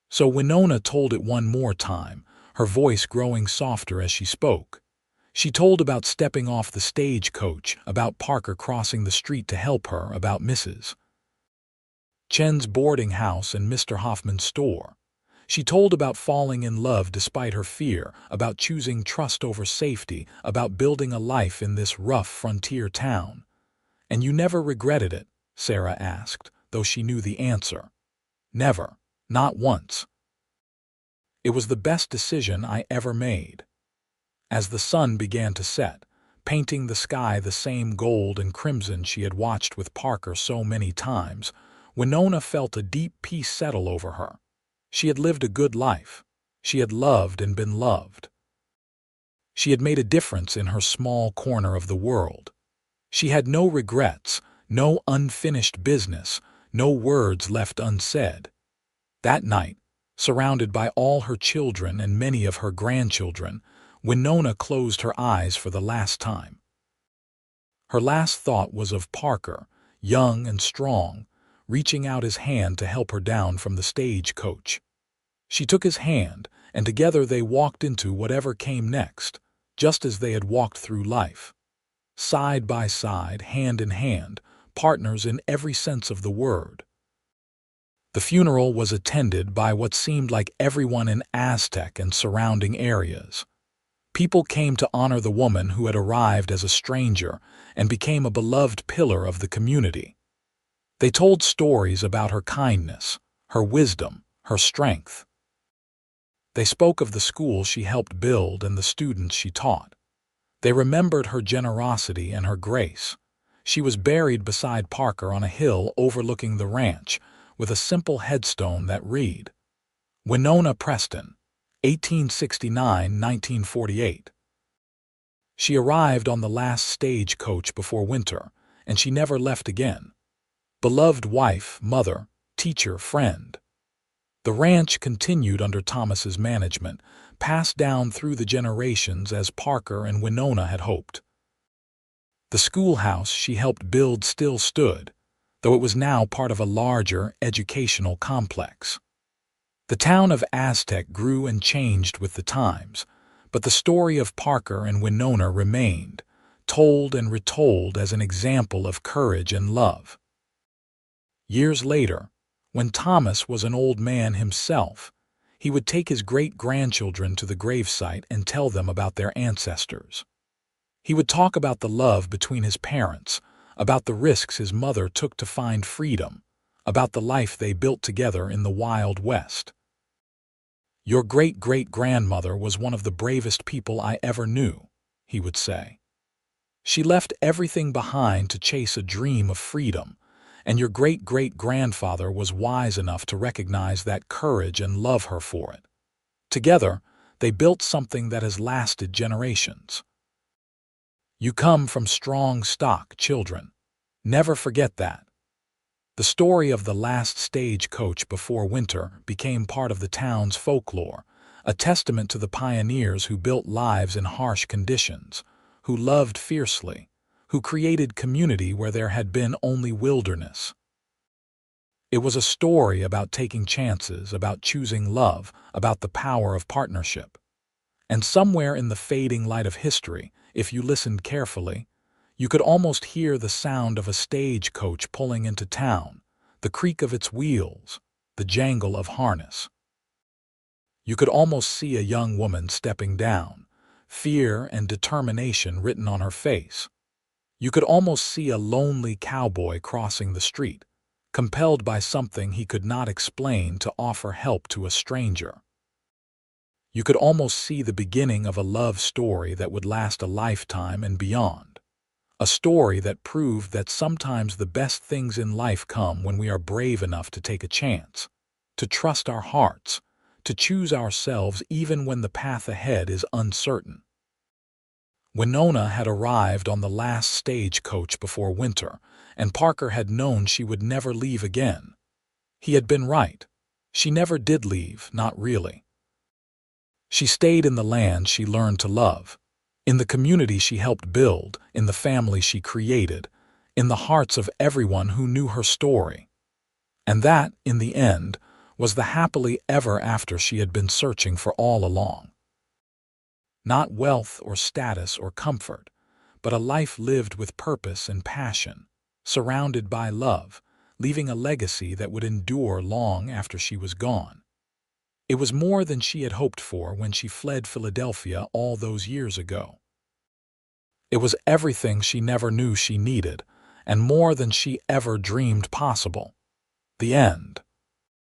So Winona told it one more time, her voice growing softer as she spoke. She told about stepping off the stagecoach, about Parker crossing the street to help her, about Mrs. Chen's boarding house and Mr. Hoffman's store. She told about falling in love despite her fear, about choosing trust over safety, about building a life in this rough frontier town. "And you never regretted it?" Sarah asked, though she knew the answer. "Never. Not once. It was the best decision I ever made." As the sun began to set, painting the sky the same gold and crimson she had watched with Parker so many times, Winona felt a deep peace settle over her. She had lived a good life. She had loved and been loved. She had made a difference in her small corner of the world. She had no regrets, no unfinished business, no words left unsaid. That night, surrounded by all her children and many of her grandchildren, Winona closed her eyes for the last time. Her last thought was of Parker, young and strong, reaching out his hand to help her down from the stagecoach. She took his hand, and together they walked into whatever came next, just as they had walked through life. Side by side, hand in hand, partners in every sense of the word. The funeral was attended by what seemed like everyone in Aztec and surrounding areas. People came to honor the woman who had arrived as a stranger and became a beloved pillar of the community. They told stories about her kindness, her wisdom, her strength. They spoke of the school she helped build and the students she taught. They remembered her generosity and her grace. She was buried beside Parker on a hill overlooking the ranch, with a simple headstone that read, Winona Preston, 1869–1948. She arrived on the last stagecoach before winter, and she never left again. Beloved wife, mother, teacher, friend. The ranch continued under Thomas's management, passed down through the generations as Parker and Winona had hoped. The schoolhouse she helped build still stood, though it was now part of a larger educational complex. The town of Aztec grew and changed with the times, but the story of Parker and Winona remained, told and retold as an example of courage and love. Years later, when Thomas was an old man himself, he would take his great-grandchildren to the gravesite and tell them about their ancestors. He would talk about the love between his parents, about the risks his mother took to find freedom, about the life they built together in the Wild West. Your great-great-grandmother was one of the bravest people I ever knew, he would say. She left everything behind to chase a dream of freedom, and your great-great-grandfather was wise enough to recognize that courage and love her for it. Together, they built something that has lasted generations. You come from strong stock, children. Never forget that. The story of the last stagecoach before winter became part of the town's folklore, a testament to the pioneers who built lives in harsh conditions, who loved fiercely, who created community where there had been only wilderness. It was a story about taking chances, about choosing love, about the power of partnership. And somewhere in the fading light of history, if you listened carefully, you could almost hear the sound of a stagecoach pulling into town, the creak of its wheels, the jangle of harness. You could almost see a young woman stepping down, fear and determination written on her face. You could almost see a lonely cowboy crossing the street, compelled by something he could not explain to offer help to a stranger. You could almost see the beginning of a love story that would last a lifetime and beyond. A story that proved that sometimes the best things in life come when we are brave enough to take a chance, to trust our hearts, to choose ourselves even when the path ahead is uncertain. Winona had arrived on the last stagecoach before winter, and Parker had known she would never leave again. He had been right. She never did leave, not really. She stayed in the land she learned to love, in the community she helped build, in the family she created, in the hearts of everyone who knew her story. And that, in the end, was the happily ever after she had been searching for all along. Not wealth or status or comfort, but a life lived with purpose and passion, surrounded by love, leaving a legacy that would endure long after she was gone. It was more than she had hoped for when she fled Philadelphia all those years ago. It was everything she never knew she needed, and more than she ever dreamed possible. The end.